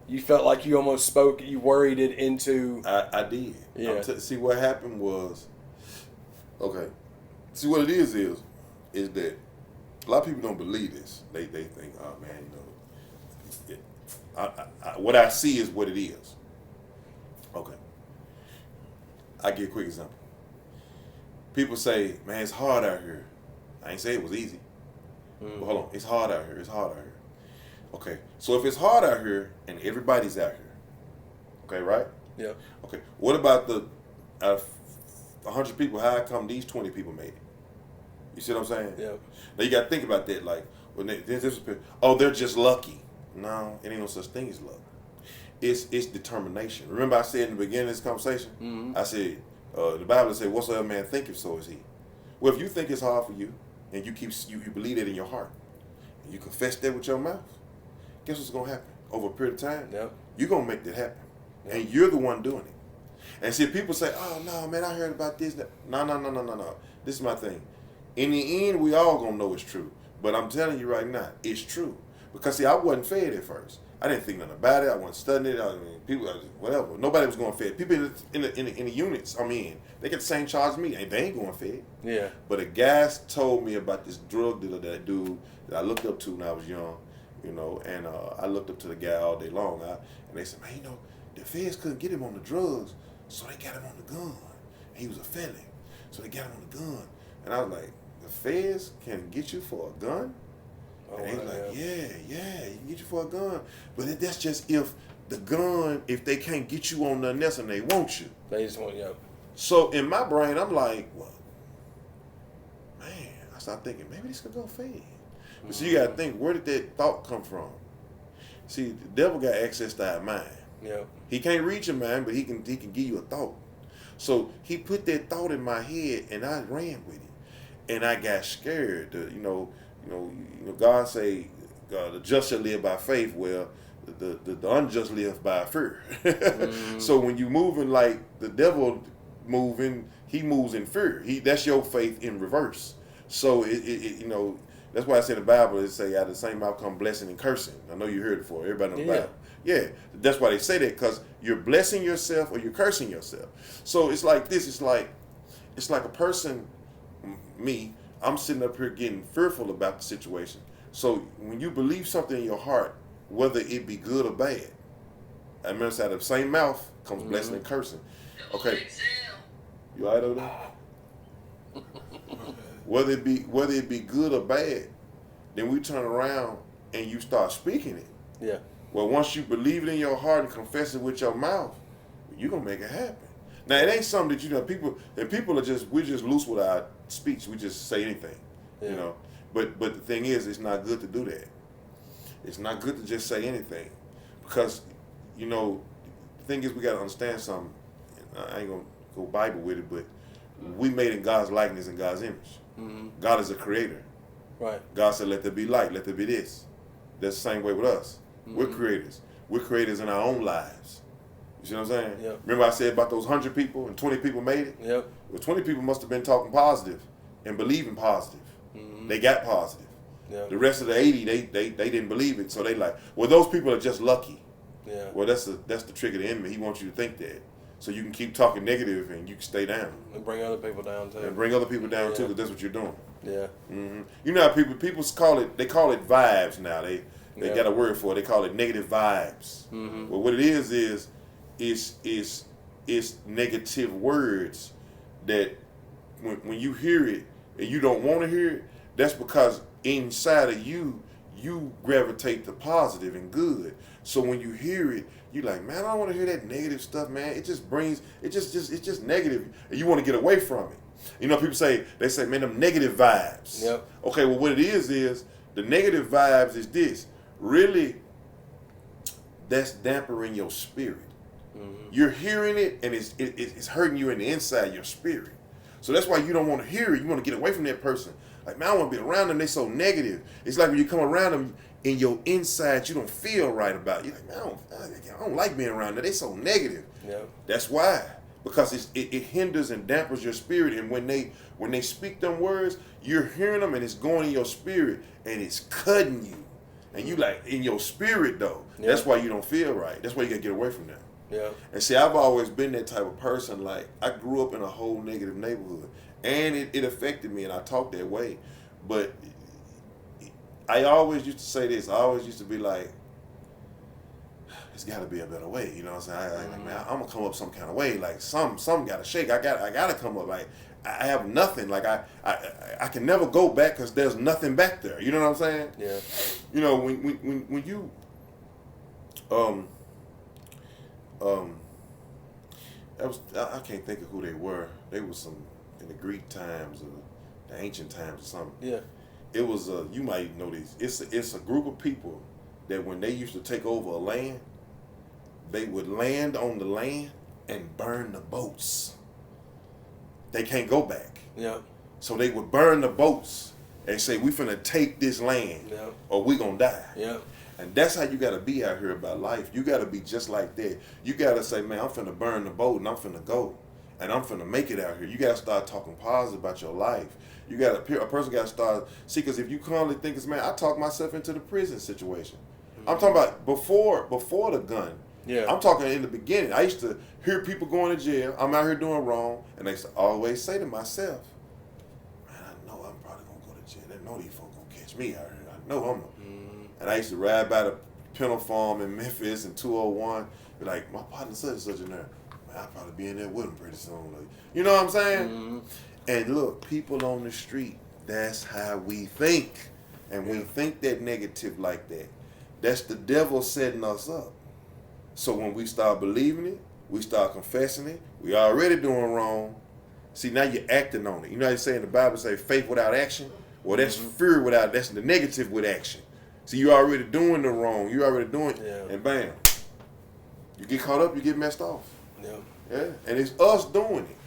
you felt like you almost spoke, you worried it into. I did. Yeah. See, what happened was, okay. See, what it is that a lot of people don't believe this. They think, oh man, you know, what I see is what it is. Okay. I give a quick example. People say, man, it's hard out here. I ain't say it was easy. But hold on, it's hard out here. It's hard out here. Okay, so if it's hard out here and everybody's out here, okay, right? Yeah. Okay, what about the 100 people? How come these 20 people made it? You see what I'm saying? Yeah. Now you got to think about that. Like, when they're just lucky. No, it ain't no such thing as luck. It's determination. Remember, I said in the beginning of this conversation, I said the Bible said, "Whatsoever man thinketh, so is he." Well, if you think it's hard for you, and you believe that in your heart, and you confess that with your mouth, guess what's gonna happen over a period of time? Yep. You're gonna make that happen, and you're the one doing it. And see, people say, "Oh no, man, I heard about this." No. This is my thing. In the end, we all gonna know it's true. But I'm telling you right now, it's true. Because see, I wasn't fed at first. I didn't think nothing about it. I wasn't studying it. I mean, people, whatever. Nobody was going fed. People in the units I'm in, they get the same charge as me. They ain't going fed. Yeah. But a guy told me about this drug dealer, that dude that I looked up to when I was young, you know, and I looked up to the guy all day long. And they said, man, you know, the feds couldn't get him on the drugs, so they got him on the gun. And he was a felon, so they got him on the gun. And I was like, the feds can get you for a gun? And they was like, yeah, you can get you for a gun. But that's just if the gun, if they can't get you on nothing else and they want you. They just want you. So in my brain, I'm like, well, man, I started thinking, maybe this could go fed. But so you got to think, where did that thought come from? See, the devil got access to our mind. Yeah. He can't reach your mind, but he can give you a thought. So he put that thought in my head, and I ran with it. And I got scared. You know, God say, the just shall live by faith. Well, the unjust live by fear. So when you moving like the devil moving, he moves in fear. That's your faith in reverse. So you know, that's why I say in the Bible it say out of the same mouth come blessing and cursing. I know you heard it before. Everybody knows the Bible. Yeah, that's why they say that, because you're blessing yourself or you're cursing yourself. So it's like this. It's like it's like a person, me, I'm sitting up here getting fearful about the situation. So when you believe something in your heart, whether it be good or bad, I remember out of the same mouth comes blessing and cursing. Okay. You all right over there? Whether it be good or bad, then we turn around and you start speaking it. Yeah. Well, once you believe it in your heart and confess it with your mouth, you're gonna make it happen. Now it ain't something that people are just, we're just loose with our speech. We just say anything, you know. But the thing is, it's not good to do that. It's not good to just say anything, because, you know, the thing is, we gotta understand something. I ain't gonna go Bible with it, but we made in God's likeness and God's image. God is a creator. Right. God said, let there be light, let there be this. That's the same way with us. We're creators. We're creators in our own lives. You see what I'm saying? Yep. Remember I said about those 100 people and 20 people made it? Yep. Well, 20 people must have been talking positive and believing positive. They got positive. Yep. The rest of the 80, they didn't believe it, so they like, well, those people are just lucky. Yeah. Well, that's the trick of the enemy. He wants you to think that, so you can keep talking negative and you can stay down. And bring other people down too. And bring other people down too, because that's what you're doing. Yeah. You know how people call it vibes now. They got a word for it. They call it negative vibes. Well, what it is it's negative words that when you hear it and you don't want to hear it, that's because inside of you gravitate to positive and good. So when you hear it, you're like, man, I don't want to hear that negative stuff, man. It's just negative, and you want to get away from it. You know, people say, man, them negative vibes. Yep. Okay, well, what it is the negative vibes is this. Really, that's dampening your spirit. You're hearing it, and it's hurting you in the inside, your spirit. So that's why you don't want to hear it. You want to get away from that person. Like, man, I want to be around them. They so negative. It's like when you come around them, in your inside, you don't feel right about it. You're like, man, I don't like being around them. They so negative. Yep. That's why. Because it hinders and dampers your spirit. And when they speak them words, you're hearing them, and it's going in your spirit, and it's cutting you. And you like, in your spirit, though. Yep. That's why you don't feel right. That's why you got to get away from them. Yeah. And see, I've always been that type of person. Like, I grew up in a whole negative neighborhood, and it affected me, and I talked that way. But I always used to say this. I always used to be like, it's got to be a better way. You know what I'm saying? Like, man, I'm gonna come up some kind of way. Like, some got to shake. I gotta come up. Like, I have nothing. Like, I can never go back because there's nothing back there. You know what I'm saying? Yeah. You know, when you I can't think of who they were. They was some in the Greek times or the ancient times or something. Yeah. It was you might know this. It's a group of people that when they used to take over a land, they would land on the land and burn the boats. They can't go back. Yeah. So they would burn the boats and say, we finna take this land or we gonna die. Yeah. And that's how you gotta be out here about life. You gotta be just like that. You gotta say, man, I'm finna burn the boat and I'm finna go. And I'm finna make it out here. You gotta start talking positive about your life. You gotta, a person gotta start, see, because if you calmly think, man, I talk myself into the prison situation. I'm talking about before the gun. Yeah. I'm talking in the beginning. I used to hear people going to jail. I'm out here doing wrong. And I used to always say to myself, man, I know I'm probably going to go to jail. I know these folks going to catch me out here. I know I'm And I used to ride by the penal farm in Memphis in 201. Be like, my partner such and such in there. Man, I'll probably be in there with him pretty soon. Like, you know what I'm saying? And look, people on the street, that's how we think. And we think that negative like that. That's the devil setting us up. So when we start believing it, we start confessing it, we already doing wrong. See, now you're acting on it. You know how you say in the Bible, say faith without action? Well, that's fear without, that's the negative with action. See, you're already doing the wrong. You're already doing it. And bam, you get caught up, you get messed off. Yeah. And it's us doing it.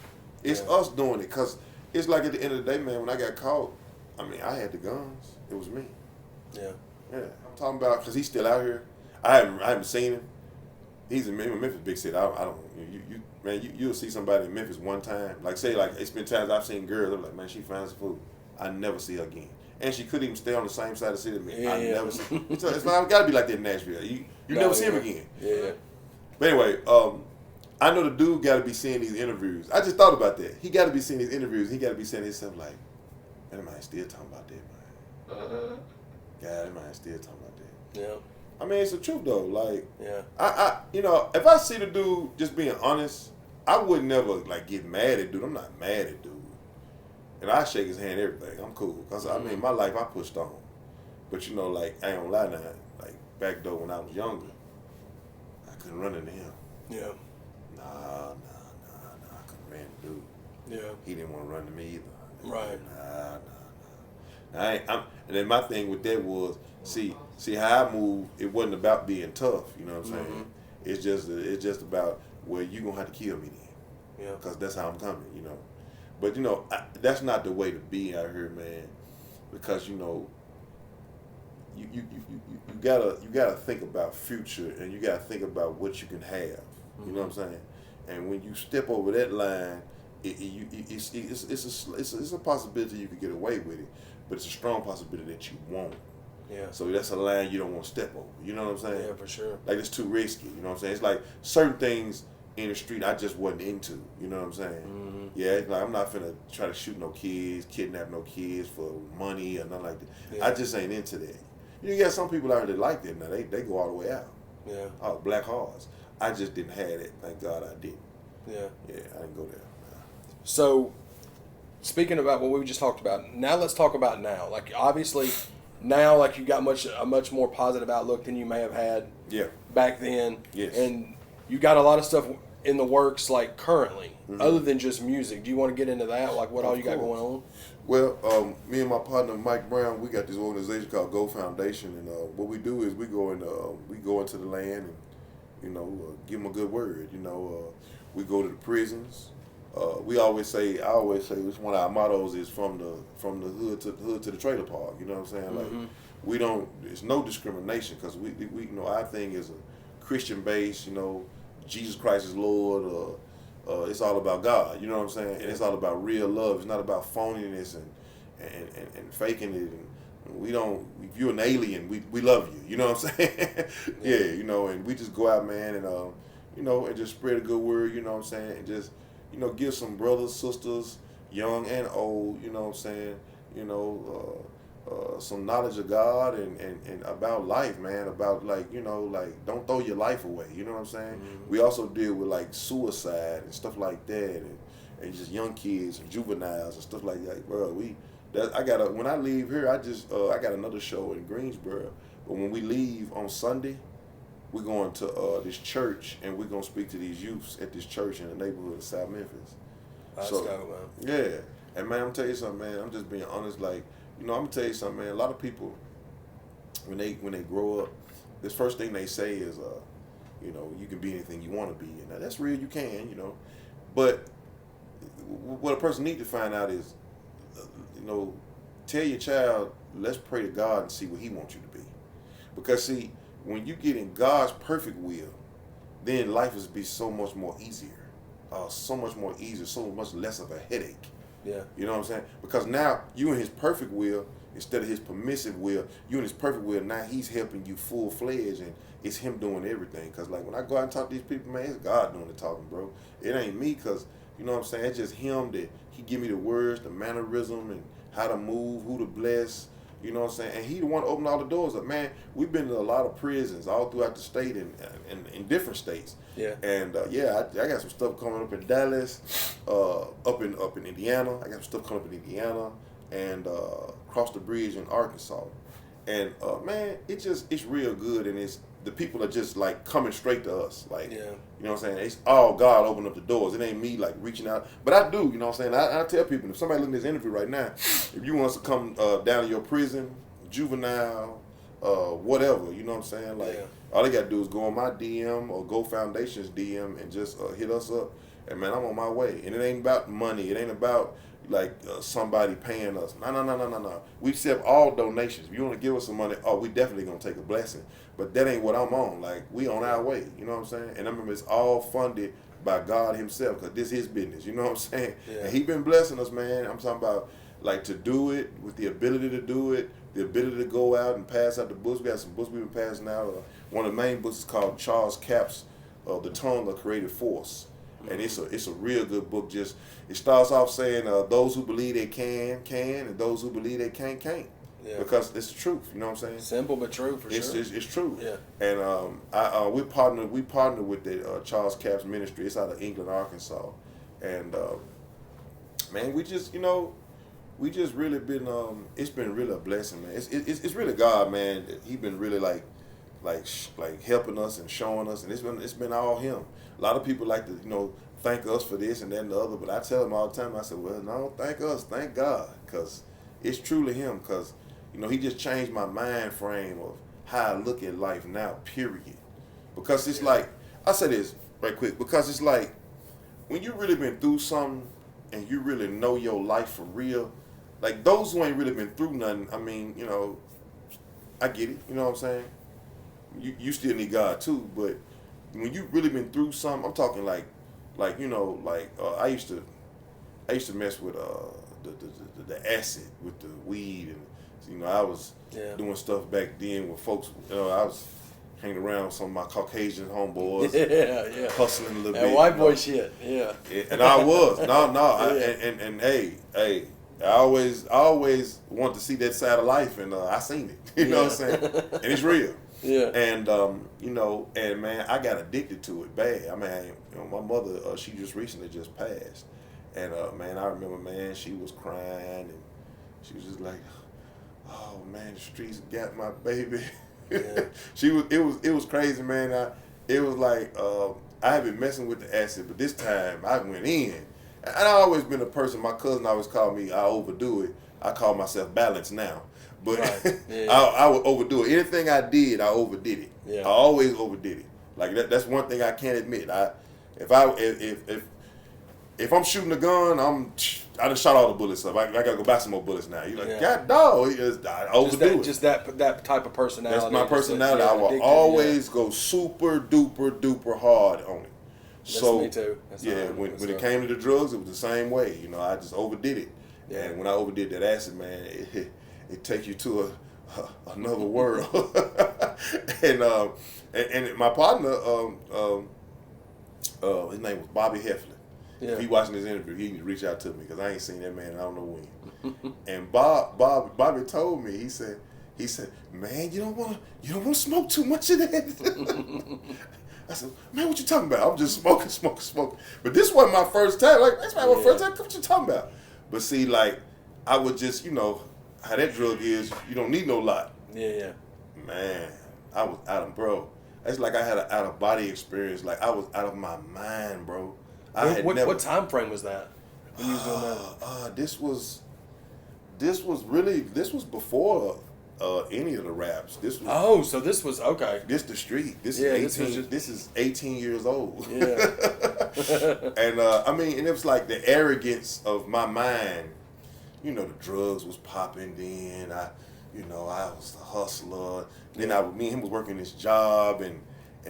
It's us doing it. Because it's like at the end of the day, man, when I got caught, I mean, I had the guns. It was me. Yeah. Yeah. I'm talking about, because he's still out here. I haven't seen him. He's in Memphis, big city. I don't. You'll see somebody in Memphis one time. Like, say, like, it's been times I've seen girls. I'm like, man, she finds food. I never see her again. And she couldn't even stay on the same side of the city as me. I never see. So it's not got to be like that in Nashville. You never see him again. Yeah. But anyway, I know the dude got to be seeing these interviews. I just thought about that. He got to be seeing these interviews. He got to be saying himself like, man, that man still talking about that, man. God, that man still talking about that. Yeah. I mean, it's the truth though. Like, yeah. I you know, if I see the dude just being honest, I would never like get mad at dude. I'm not mad at dude, and I shake his hand, everything. I'm cool, cause I mean, my life I pushed on, but you know, like I ain't gonna lie now. Like back though when I was younger, I couldn't run into him. Yeah. Nah, I couldn't run into dude. Yeah. He didn't want to run to me either. Right. Nah. And then my thing with that was, see how I move. It wasn't about being tough. You know what I'm saying? It's just about, well, you gonna have to kill me then. Yeah. Cause that's how I'm coming. You know. But you know, that's not the way to be out here, man. Because you know, you gotta think about future, and you gotta think about what you can have. You know what I'm saying? And when you step over that line, it's a possibility you could get away with it, but it's a strong possibility that you won't. Yeah. So that's a line you don't want to step over. You know what I'm saying? Yeah, for sure. Like it's too risky. You know what I'm saying? It's like certain things in the street I just wasn't into. You know what I'm saying? Yeah. It's like I'm not finna try to shoot no kids, kidnap no kids for money or nothing like that. Yeah. I just ain't into that. You got some people out there that like that now. They go all the way out. Yeah. Oh, black hearts. I just didn't have it. Thank God I didn't. Yeah. Yeah, I didn't go there. So, speaking about what we just talked about, now let's talk about now. Like, obviously, now, like, you got a much more positive outlook than you may have had back then. Yes. And you got a lot of stuff in the works, like, currently, other than just music. Do you want to get into that? Like, what all you got going on? Well, me and my partner Mike Brown, we got this organization called Go Foundation, and what we do is we go into the land and, you know, give them a good word. You know, we go to the prisons. I always say, which one of our mottos is from the hood to the trailer park. You know what I'm saying? Like we don't. There's no discrimination because we you know, our thing is a Christian base. You know, Jesus Christ is Lord. It's all about God. You know what I'm saying? And it's all about real love. It's not about phoniness and faking it. And we don't. If you're an alien, we love you. You know what I'm saying? Yeah. You know, and we just go out, man, and you know, and just spread a good word. You know what I'm saying? And just, you know, give some brothers, sisters, young and old, you know what I'm saying, you know, some knowledge of God and about life, man, about, like, you know, like, don't throw your life away, you know what I'm saying? We also deal with, like, suicide and stuff like that, and just young kids and juveniles and stuff like that, bro. When I leave here, I got another show in Greensboro, but when we leave on Sunday, we're going to this church, and we're going to speak to these youths at this church in the neighborhood of South Memphis. Let's go, man. Yeah. And, man, I'm tell you something, man. I'm just being honest. Like, you know, I'm going to tell you something, man. A lot of people, when they grow up, this first thing they say is, you know, you can be anything you want to be. And that's real, you can, you know. But what a person needs to find out is, you know, tell your child, let's pray to God and see what he wants you to be. Because, see, when you get in God's perfect will, then life will be so much more easier. So much more easier, so much less of a headache. Yeah. You know what I'm saying? Because now you in his perfect will instead of his permissive will. You in his perfect will, now he's helping you full-fledged, and it's him doing everything. Because, like, when I go out and talk to these people, man, it's God doing the talking, bro. It ain't me, because, you know what I'm saying, it's just him that he give me the words, the mannerism, and how to move, who to bless. You know what I'm saying? And he the one to open all the doors up. Man, we've been to a lot of prisons all throughout the state and in different states. Yeah. And I got some stuff coming up in Dallas, up in Indiana. I got some stuff coming up in Indiana and across the bridge in Arkansas. And man, it's real good, and the people are just like coming straight to us. Like, yeah. You know what I'm saying? It's all God opening up the doors. It ain't me like reaching out. But I do, you know what I'm saying? I tell people, if somebody looking at this interview right now, if you want us to come down to your prison, juvenile, whatever, you know what I'm saying? Like, all they got to do is go on my DM or Go Foundation's DM and just hit us up. And, man, I'm on my way. And it ain't about money. It ain't about, like, somebody paying us. No. We accept all donations. If you want to give us some money, we definitely going to take a blessing. But that ain't what I'm on. Like, we on our way. You know what I'm saying? And I remember it's all funded by God himself, because this is his business. You know what I'm saying? Yeah. And he been blessing us, man. I'm talking about, like, to do it, with the ability to do it, the ability to go out and pass out the books. We got some books we've been passing out. One of the main books is called Charles Capp's The Tongue of Creative Force. And it's a real good book. Just it starts off saying those who believe they can, and those who believe they can't. Yeah. Because it's the truth, you know what I'm saying? Simple but true sure. It's true. Yeah. And we partnered with the Charles Capps Ministry. It's out of England, Arkansas. And man, we just really been it's been really a blessing, man. It's really God, man. He been really like helping us and showing us, and it's been all him. A lot of people like to thank us for this and that and the other, but I tell them all the time, I said, well, no, thank us, thank God, because it's truly him, because he just changed my mind frame of how I look at life now, period. Because it's like, I say this right quick, because it's like when you really been through something and you really know your life for real, like those who ain't really been through nothing, I mean, I get it, you know what I'm saying? You still need God too, but when you really been through something, I'm talking like I used to mess with the acid with the weed, and I was doing stuff back then with folks. I was hanging around with some of my Caucasian homeboys, hustling a little bit. White boy shit, yeah. And I was and hey, I always wanted to see that side of life, and I seen it. You know what I'm saying? And it's real. Yeah. And and man, I got addicted to it bad. I mean, my mother, she just recently passed, and man, I remember, man, she was crying, and she was just like, oh man, the streets got my baby. Yeah. It was crazy, man. It was like I had been messing with the acid, but this time I went in. And I always been a person. My cousin always called me, I overdo it. I call myself balanced now. But right. I would overdo it. Anything I did, I overdid it. Yeah. I always overdid it. Like that's one thing I can't admit. If I'm shooting a gun, I done shot all the bullets up. I gotta go buy some more bullets now. You're like, God dog, I overdo it. Just that type of personality. That's my personality. I will always go super duper hard on it. That's me too. That's when it came to the drugs, it was the same way. I just overdid it. Yeah. And when I overdid that acid, man, it takes you to another world. and my partner, his name was Bobby Hefflin. Yeah. If he watching this interview, he can reach out to me because I ain't seen that man in I don't know when. And Bobby told me, he said, man, you don't want to smoke too much of that. I said, man, what you talking about? I'm just smoking. But this wasn't my first time. Like, that's my first time. What you talking about? But see, like, I would just, how that drug is, you don't need no lot. Yeah. Man, I was out of, bro. It's like I had an out-of-body experience. Like, I was out of my mind, bro. What time frame was that when you was doing that? This was before any of the raps. This was. Oh, so this was okay. This the street. This is 18. This is 18 years old. Yeah. And and it was like the arrogance of my mind. The drugs was popping. Then I was the hustler. Then me and him was working this job, and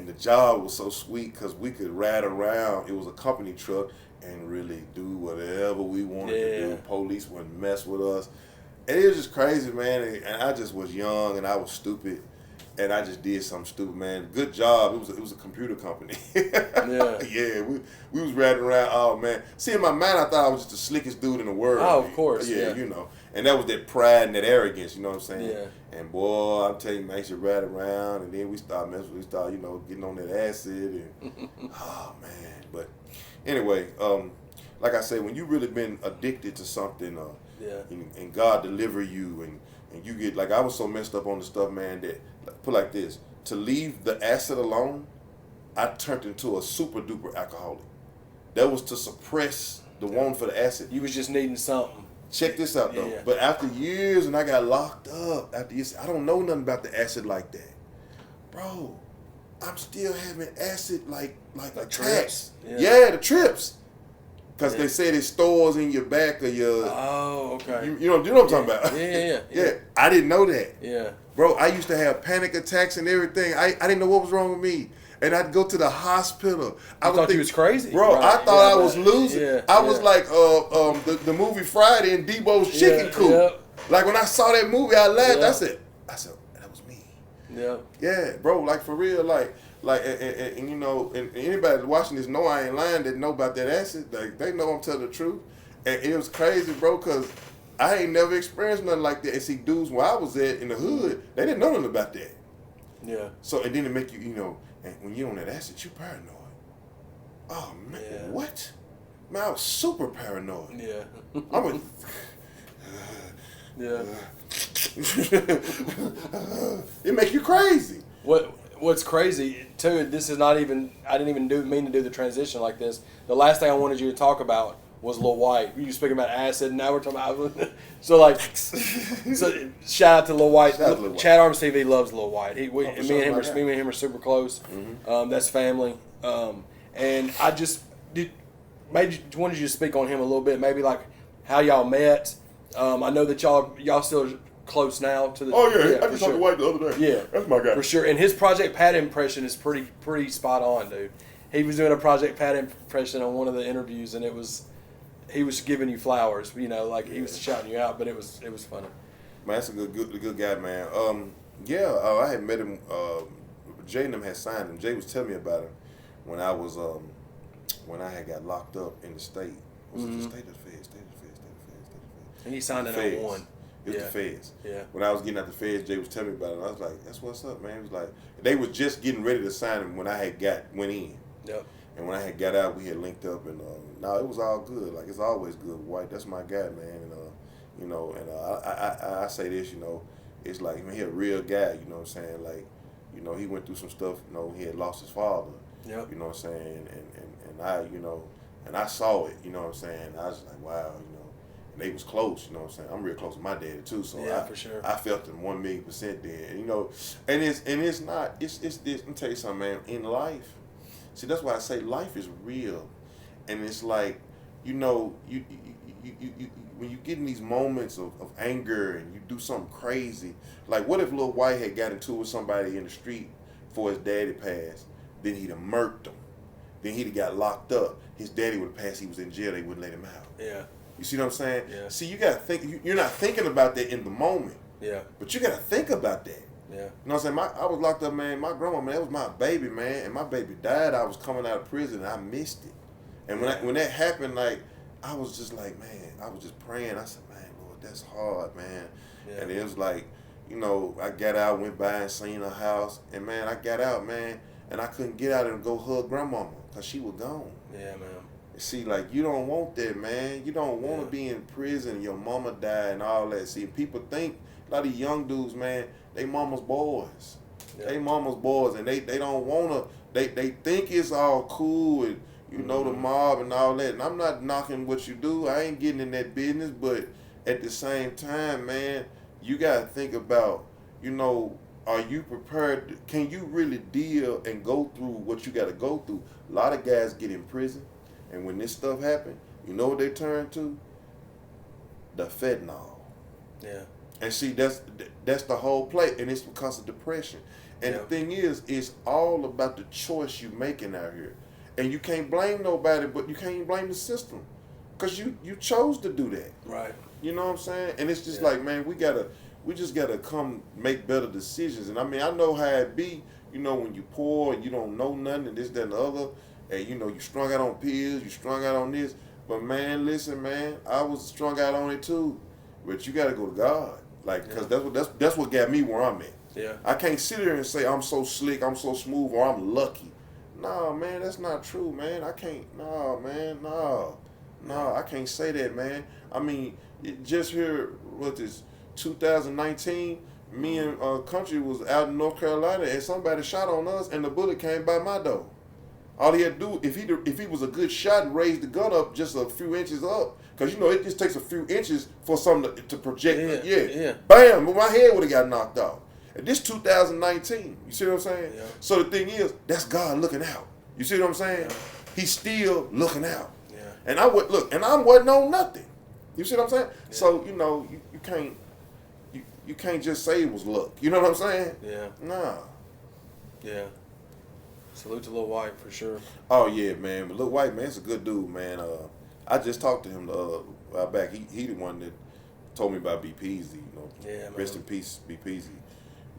the job was so sweet because we could ride around. It was a company truck and really do whatever we wanted to do. Police wouldn't mess with us. And it was just crazy, man. And I just was young and I was stupid. And I just did something stupid, man. Good job. It was a computer company. Yeah, we was riding around. Oh, man. See, in my mind, I thought I was just the slickest dude in the world. Oh, of course. Yeah. And that was that pride and that arrogance, you know what I'm saying? Yeah. And boy, I'm telling you, man, I used to ride around. And then we started messing with, getting on that acid. And oh, man. But anyway, like I say, when you really been addicted to something, and God deliver you, and you get, like, I was so messed up on the stuff, man, that, put like this, to leave the acid alone, I turned into a super duper alcoholic. That was to suppress the one for the acid. You was just needing something. Check this out, though. Yeah. But after years, and I got locked up, I don't know nothing about the acid like that. Bro, I'm still having acid like trips. Yeah, the trips. Because they said it stores in your back or your... Oh, okay. You know what I'm talking about? Yeah. I didn't know that. Yeah. Bro, I used to have panic attacks and everything. I didn't know what was wrong with me. And I'd go to the hospital. I thought you was crazy. Bro, right. I thought I was losing. I was like the movie Friday in Debo's Chicken Coop. Yeah. Like when I saw that movie, I laughed. I said, that was me. Yeah. Yeah, bro, like for real, like Like, and you know, and anybody watching this know I ain't lying. That know about that acid. Like, they know I'm telling the truth. And it was crazy, bro, because I ain't never experienced nothing like that. And see, dudes where I was at in the hood, they didn't know nothing about that. Yeah. So, and then it make you, you know, and when you're on that acid, you paranoid. Oh, man, Yeah. what? Man, I was super paranoid. Yeah. I was... Yeah. It make you crazy. What's crazy too? This is not even. I didn't even mean to do the transition like this. The last thing I wanted you to talk about was Lil Wyte. You were speaking about acid, and now we're talking about. So like, so shout out to Lil Wyte. Shout out to Lil Wyte. ChadArmesTV loves Lil Wyte. Me for and sure, him my are guy. me and him are super close. Mm-hmm. That's family. And I just wanted you to speak on him a little bit. Maybe like how y'all met. I know that y'all still close now to the. Oh yeah, I for just talked to White the other day. Yeah, that's my guy. for sure. And his Project Pat impression is pretty spot on, dude. He was doing a Project Pat impression on one of the interviews, and he was giving you flowers. You know, like he was shouting you out, but it was funny. Man, that's a good guy, man. I had met him. Jay and them had signed him. Jay was telling me about him when I was when I had got locked up in the state. Was it the state of the feds? And he signed it on one. It was the feds. Yeah. When I was getting out the feds, Jay was telling me about it. And I was like, "That's what's up, man." He was like, they was just getting ready to sign him when I had went in. Yep. And when I had got out, we had linked up, and no, it was all good. Like it's always good. White, that's my guy, man. And you know, and I say this, you know, it's like he a real guy. You know what I'm saying? Like, you know, he went through some stuff. You know, he had lost his father. Yep. You know what I'm saying? And I, you know, and I saw it. You know what I'm saying? I was like, wow, you know. And they was close. You know what I'm saying? I'm real close to my daddy too. So yeah, for sure. I felt them 1,000,000% there. And, you know, and it's not. It's this. Let me tell you something, man. In life. See, that's why I say life is real, and it's like, you know, you when you get in these moments of anger and you do something crazy, like what if Lil Wyte had got into it with somebody in the street before his daddy passed, then he'd have murked him, then he'd have got locked up, his daddy would have passed, he was in jail, they wouldn't let him out. Yeah. You see what I'm saying? Yeah. See, you gotta think, you're not thinking about that in the moment. Yeah. But you gotta think about that. Yeah. You know what I'm saying? I was locked up, man. My grandma, man, that was my baby, man. And my baby died. I was coming out of prison, and I missed it. And when that happened, like, I was just like, man, I was just praying. I said, man, Lord, that's hard, man. Yeah. And it was like, you know, I got out, went by and seen her house. And, man, I got out, man, and I couldn't get out and go hug grandmama because she was gone. Yeah, man. See, like, you don't want that, man. You don't want to be in prison, your mama died and all that. See, people think, a lot of these young dudes, man, they mama's boys. Yeah. They mama's boys, and they don't want to, they think it's all cool and, you know, the mob and all that. And I'm not knocking what you do. I ain't getting in that business. But at the same time, man, you got to think about, you know, are you prepared? Can you really deal and go through what you got to go through? A lot of guys get in prison. And when this stuff happened, you know what they turn to? The fentanyl. Yeah. And see, that's the whole play, and it's because of depression. And the thing is, it's all about the choice you making out here. And you can't blame nobody, but you can't blame the system, because you chose to do that. Right. You know what I'm saying? And it's just like, man, we just gotta come make better decisions. And I mean, I know how it be. You know, when you poor and you don't know nothing, and this, that, and the other. And, you know, you strung out on pills, you strung out on this. But, man, listen, man, I was strung out on it, too. But you got to go to God. Like, because that's what got me where I'm at. Yeah. I can't sit here and say I'm so slick, I'm so smooth, or I'm lucky. No, man, that's not true, man. I can't. No, man, no. No, I can't say that, man. I mean, just here, 2019, me and Country was out in North Carolina, and somebody shot on us, and the bullet came by my door. All he had to do, if he was a good shot and raised the gun up just a few inches up, because, you know, it just takes a few inches for something to project. Yeah. Bam, my head would have got knocked off. And this 2019, you see what I'm saying? Yeah. So the thing is, that's God looking out. You see what I'm saying? Yeah. He's still looking out. Yeah. And I wasn't on nothing. You see what I'm saying? Yeah. So, you know, you can't just say it was luck. You know what I'm saying? Yeah. Nah. Yeah. Salute to Lil Wyte for sure. Oh yeah, man. But Lil Wyte, man, it's a good dude, man. I just talked to him a while back. He the one that told me about B. Peasy, you know. Yeah, man. Rest in peace, B. Peasy.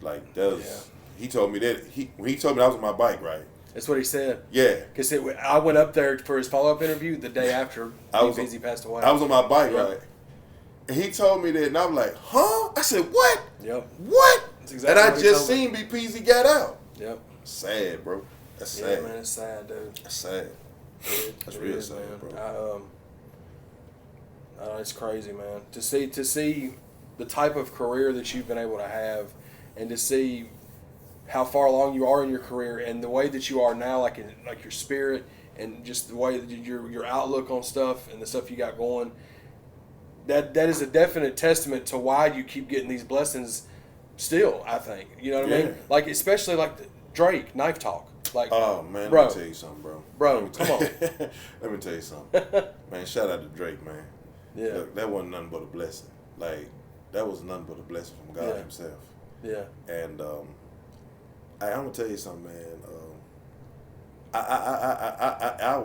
Like that was he told me that when he told me I was on my bike, right? That's what he said. Yeah. Because I went up there for his follow-up interview the day after BZ passed away. I was on my bike, Yeah. right? And he told me that, and I was like, huh? I said, what? Yep. What? That's exactly and what I he just told me. seen BPZ got out. Yep. Sad, bro. That's Yeah, sad. man, it's sad, dude. That's sad. That's It real is, sad, man. bro. It's crazy, man. To see the type of career that you've been able to have, and to see how far along you are in your career, and the way that you are now, like your spirit, and just the way that your outlook on stuff and the stuff you got going. That is a definite testament to why you keep getting these blessings. Still, I think, you know what I mean. Like especially like Drake, Knife Talk. Like, oh man, bro, let me tell you something, bro. Come on. Let me tell you something, man. Shout out to Drake, man. Yeah. Look, that wasn't nothing but a blessing. Like that was nothing but a blessing from God Himself. Yeah. And I'm gonna tell you something, man. I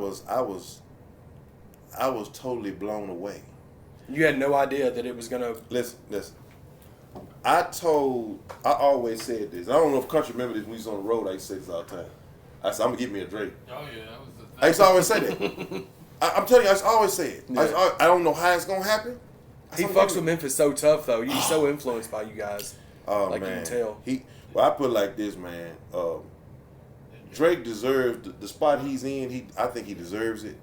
was totally blown away. You had no idea that it was gonna. Listen. I always said this. I don't know if country remember this when we was on the road. I used to say this all the time. I said, I'm gonna get me a Drake. Oh yeah, that was the thing. I used to always say that. I'm telling you, I used to always say it. Yeah. I don't know how it's gonna happen. He fucks with Memphis so tough though. He's so influenced by you guys. Oh like man, you can tell. Well, I put it like this, man. Drake deserves the spot he's in. I think he deserves it.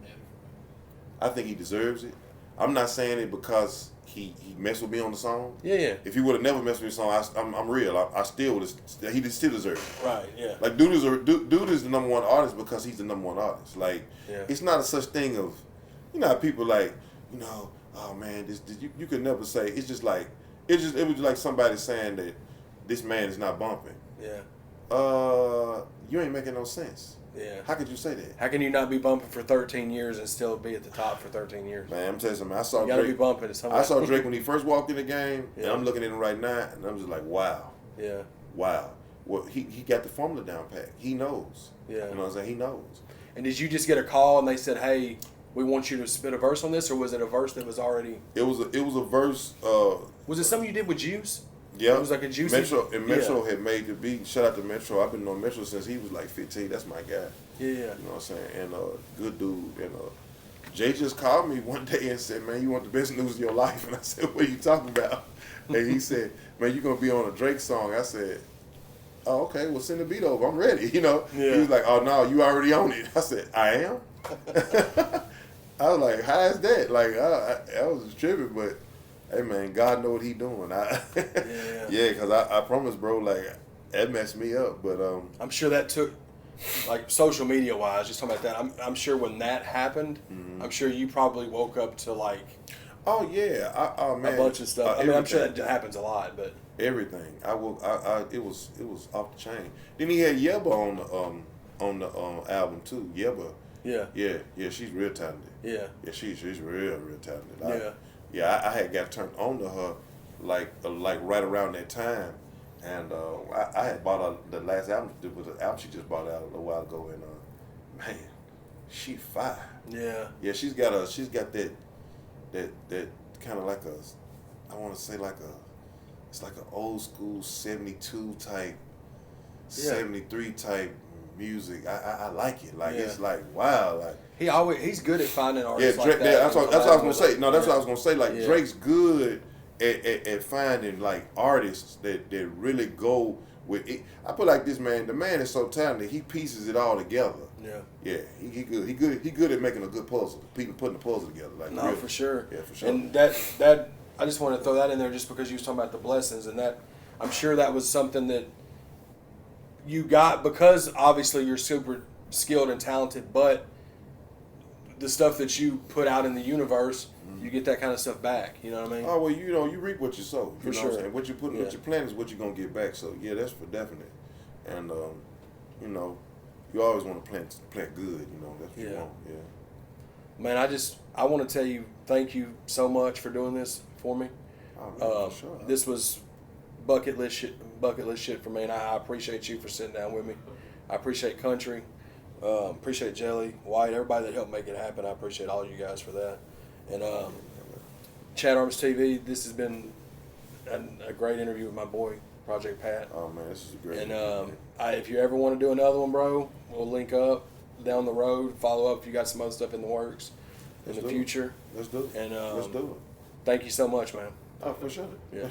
I think he deserves it. I'm not saying it because he messed with me on the song. Yeah. If he would have never messed with me on the song, I'm real. I still would have. He still deserves it. Right. Yeah. Like dude is the number one artist because he's the number one artist. Like it's not a such thing of, you know, how people like, you know, oh man, you could never say. It's just like it was like somebody saying that this man is not bumping. Yeah. You ain't making no sense. Yeah. How could you say that? How can you not be bumping for 13 years and still be at the top for 13 years? Man, I'm telling you something. I saw You gotta Drake. be bumping at some I saw Drake when he first walked in the game, and Yeah. I'm looking at him right now, and I'm just like, wow. Yeah. Wow. Well, he got the formula down pat. He knows. Yeah. You know what I'm saying? He knows. And did you just get a call and they said, "Hey, we want you to spit a verse on this," or was it a verse that was already? It was a verse. Was it something you did with Juice? Yeah, It was like a Juicy. Metro had made the beat. Shout out to Metro. I've been on Metro since he was like 15. That's my guy. Yeah. You know what I'm saying? And good dude. And Jay just called me one day and said, "Man, you want the best news of your life?" And I said, "What are you talking about?" And he said, "Man, you're gonna be on a Drake song." I said, "Oh, okay. Well, send the beat over. I'm ready." You know. Yeah. He was like, "Oh no, you already on it." I said, "I am." I was like, "How is that?" Like I was just tripping, but. Hey man, God know what He doing. Yeah, because I promise, bro. Like that messed me up, but I'm sure that took, like social media wise, just talking about that. I'm sure when that happened, I'm sure you probably woke up to like. Oh yeah, oh man, a bunch of stuff. I mean, I'm sure that happens a lot, but everything. It was off the chain. Then he had Yeba on the album too. Yeba. Yeah. She's real talented. Yeah. She's real talented. Yeah. I had got turned on to her like right around that time, and I had bought the last album. It was an album she just bought out a little while ago, and man, she fire. Yeah, she's got that kind of like I want to say it's like an old school 72 type, 73 type music. I like it. Like it's like wow, like. He's good at finding artists Drake, like that. that's what I was gonna say. No, that's what I was gonna say. Like Yeah. Drake's good at finding like artists that really go with it. I put it like this, man. The man is so talented. He pieces it all together. Yeah. He good. He good at making a good puzzle. Putting the puzzle together. Like No, really. for sure. Yeah, for sure. And that I just want to throw that in there just because you was talking about the blessings, and that I'm sure that was something that you got because obviously you're super skilled and talented, but the stuff that you put out in the universe, you get that kind of stuff back. You know what I mean? Oh well, you know, you reap what you sow. You For know sure. what I'm saying? What you put, what you plant is what you're gonna get back. So yeah, that's for definite. And you know, you always want to plant good. You know, that's what you want. Yeah. Man, I want to tell you thank you so much for doing this for me. Oh, man, for sure. This was bucket list shit for me, and I appreciate you for sitting down with me. I appreciate Country. Appreciate Jelly, White, everybody that helped make it happen. I appreciate all you guys for that. And ChadArmesTV, this has been a great interview with my boy, Project Pat. Oh man, this is great. And if you ever want to do another one, bro, we'll link up down the road. Follow up if you got some other stuff in the works in the future. Let's do it. And Let's do it. thank you so much, man. Oh, for sure. Yeah.